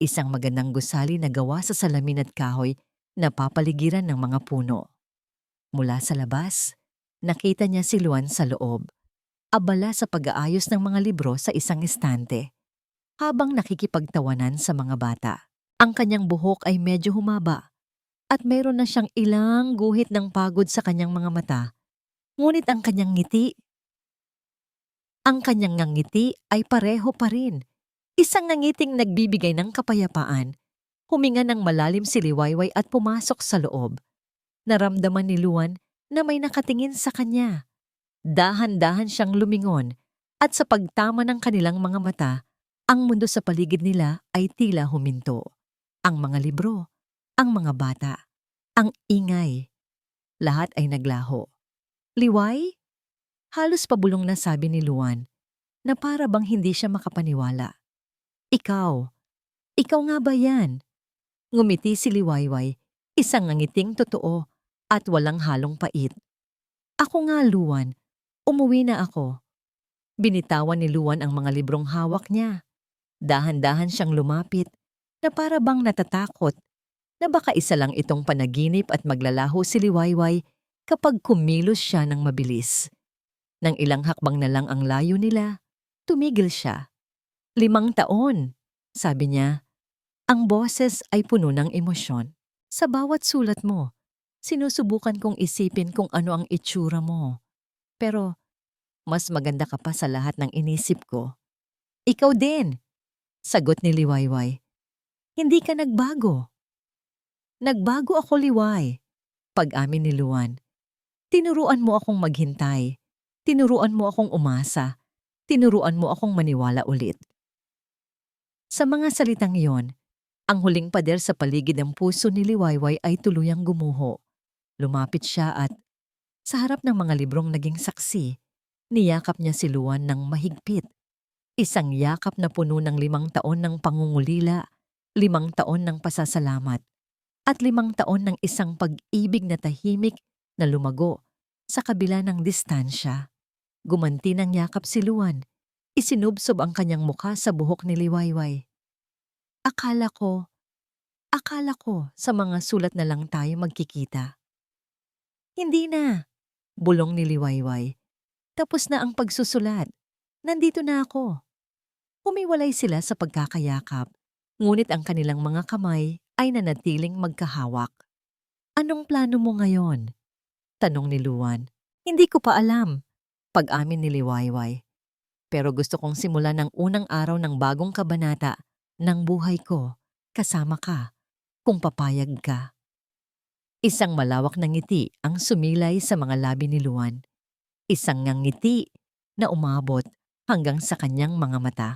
isang magandang gusali na gawa sa salamin at kahoy na papaligiran ng mga puno. Mula sa labas, nakita niya si Luan sa loob, abala sa pag-aayos ng mga libro sa isang estante. habang nakikipagtawanan sa mga bata. Ang kanyang buhok ay medyo humaba at mayroon na siyang ilang guhit ng pagod sa kanyang mga mata. Ngunit ang kanyang ngiti ay pareho pa rin. Isang ngangiting nagbibigay ng kapayapaan. Huminga ng malalim si Liwayway at pumasok sa loob. Naramdaman ni Luan na may nakatingin sa kanya. Dahan-dahan siyang lumingon at sa pagtama ng kanilang mga mata, ang mundo sa paligid nila ay tila huminto. Ang mga libro, ang mga bata, ang ingay, lahat ay naglaho. Liway? Halos pabulong na sabi ni Luan na para bang hindi siya makapaniwala. Ikaw nga ba yan? Ngumiti si Liwayway, isang ngangiting totoo at walang halong pait. Ako nga, Luan. Umuwi na ako. Binitawan ni Luan ang mga librong hawak niya. Dahan-dahan siyang lumapit na para bang natatakot na baka isa lang itong panaginip at maglalaho si Liwayway kapag kumilos siya ng mabilis. Nang ilang hakbang na lang ang layo nila, tumigil siya. 5 taon, sabi niya. Ang boses ay puno ng emosyon. Sa bawat sulat mo, sinusubukan kong isipin kung ano ang itsura mo. Pero mas maganda ka pa sa lahat ng inisip ko. Ikaw din, sagot ni Liwayway. Hindi ka nagbago. Nagbago ako, Liway, pag-amin ni Luan. Tinuruan mo akong maghintay. Tinuruan mo akong umasa. Tinuruan mo akong maniwala ulit. Sa mga salitang iyon, ang huling pader sa paligid ng puso ni Liwayway ay tuluyang gumuho. Lumapit siya at, sa harap ng mga librong naging saksi, niyakap niya si Luan ng mahigpit. Isang yakap na puno ng 5 taon ng pangungulila, 5 taon ng pasasalamat, at 5 taon ng isang pag-ibig na tahimik na lumago sa kabila ng distansya. Gumanti ng yakap si Luan. Isinubsob ang kanyang mukha sa buhok ni Liwayway. Akala ko sa mga sulat na lang tayo magkikita. Hindi na, bulong ni Liwayway. Tapos na ang pagsusulat. Nandito na ako. Humiwalay sila sa pagkakayakap, ngunit ang kanilang mga kamay ay nanatiling magkahawak. Anong plano mo ngayon? Tanong ni Luan. Hindi ko pa alam, pag-amin ni Liwayway. Pero gusto kong simulan ng unang araw ng bagong kabanata ng buhay ko, kasama ka, kung papayag ka. Isang malawak na ngiti ang sumilay sa mga labi ni Luan. Isang ngiti na umabot hanggang sa kanyang mga mata.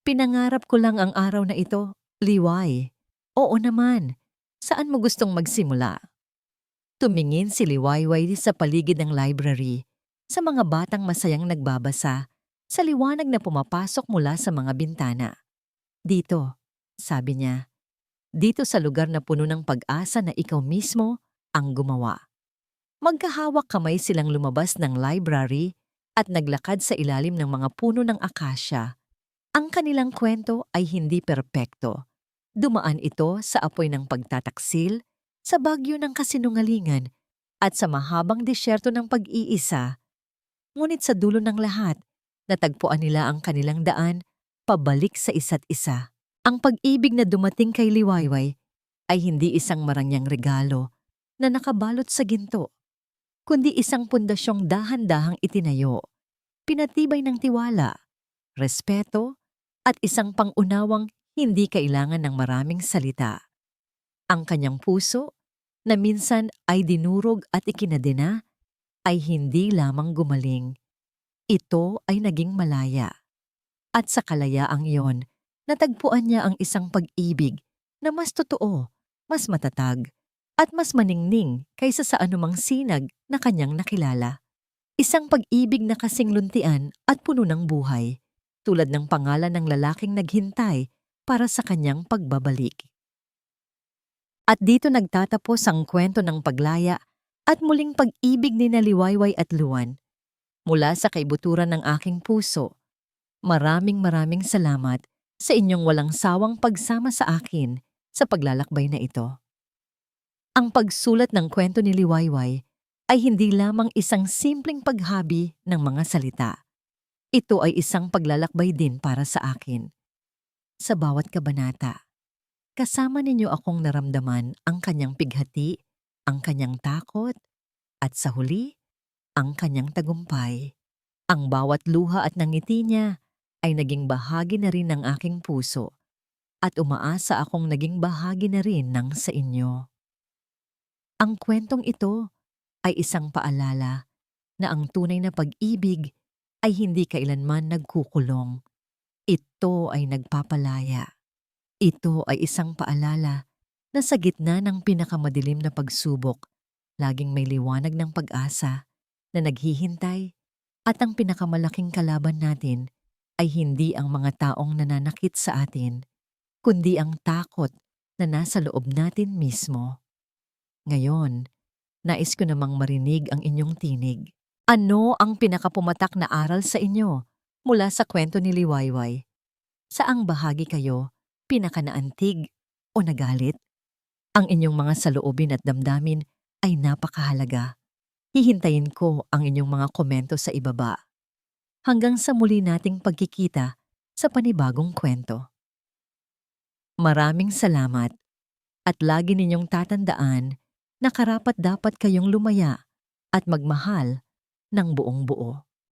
Pinangarap ko lang ang araw na ito, Liway. Oo naman, saan mo gustong magsimula? Tumingin si Liwayway sa paligid ng library, sa mga batang masayang nagbabasa, sa liwanag na pumapasok mula sa mga bintana. Dito, sabi niya, dito sa lugar na puno ng pag-asa na ikaw mismo ang gumawa. Magkahawak kamay silang lumabas ng library at naglakad sa ilalim ng mga puno ng akasya. Ang kanilang kwento ay hindi perpekto. Dumaan ito sa apoy ng pagtataksil, sa bagyo ng kasinungalingan, at sa mahabang disyerto ng pag-iisa. Ngunit sa dulo ng lahat, natagpuan nila ang kanilang daan pabalik sa isa't isa. Ang pag-ibig na dumating kay Liwayway ay hindi isang marangyang regalo na nakabalot sa ginto, kundi isang pundasyong dahan-dahang itinayo, pinatibay ng tiwala, respeto, at isang pangunawang hindi kailangan ng maraming salita. Ang kanyang puso, na minsan ay dinurog at ikinadena, ay hindi lamang gumaling. Ito ay naging malaya. At sa kalayaang iyon, natagpuan niya ang isang pag-ibig na mas totoo, mas matatag, at mas maningning kaysa sa anumang sinag na kanyang nakilala. Isang pag-ibig na kasing luntian at puno ng buhay, tulad ng pangalan ng lalaking naghintay para sa kanyang pagbabalik. At dito nagtatapos ang kwento ng paglaya at muling pag-ibig ni Liwayway at Luan. Mula sa kaibuturan ng aking puso, maraming salamat sa inyong walang sawang pagsama sa akin sa paglalakbay na ito. Ang pagsulat ng kwento ni Liwayway ay hindi lamang isang simpleng paghabi ng mga salita. Ito ay isang paglalakbay din para sa akin. Sa bawat kabanata, kasama ninyo akong naramdaman ang kanyang pighati, ang kanyang takot, at sa huli, ang kanyang tagumpay. Ang bawat luha at ngiti niya ay naging bahagi na rin ng aking puso at umaasa akong naging bahagi na rin ng sa inyo. Ang kwentong ito ay isang paalala na ang tunay na pag-ibig ay hindi kailanman nagkukulong. Ito ay nagpapalaya. Ito ay isang paalala na sa gitna ng pinakamadilim na pagsubok, laging may liwanag ng pag-asa na naghihintay at ang pinakamalaking kalaban natin ay hindi ang mga taong nananakit sa atin, kundi ang takot na nasa loob natin mismo. Ngayon, nais ko namang marinig ang inyong tinig. Ano ang pinakapumatak na aral sa inyo mula sa kwento ni Liwayway? Saang bahagi kayo pinakanaantig o nagalit? Ang inyong mga saloobin at damdamin ay napakahalaga. Hihintayin ko ang inyong mga komento sa ibaba. Hanggang sa muli nating pagkikita sa panibagong kwento. Maraming salamat at lagi ninyong tatandaan na karapat-dapat kayong lumaya at magmahal ng buong buo.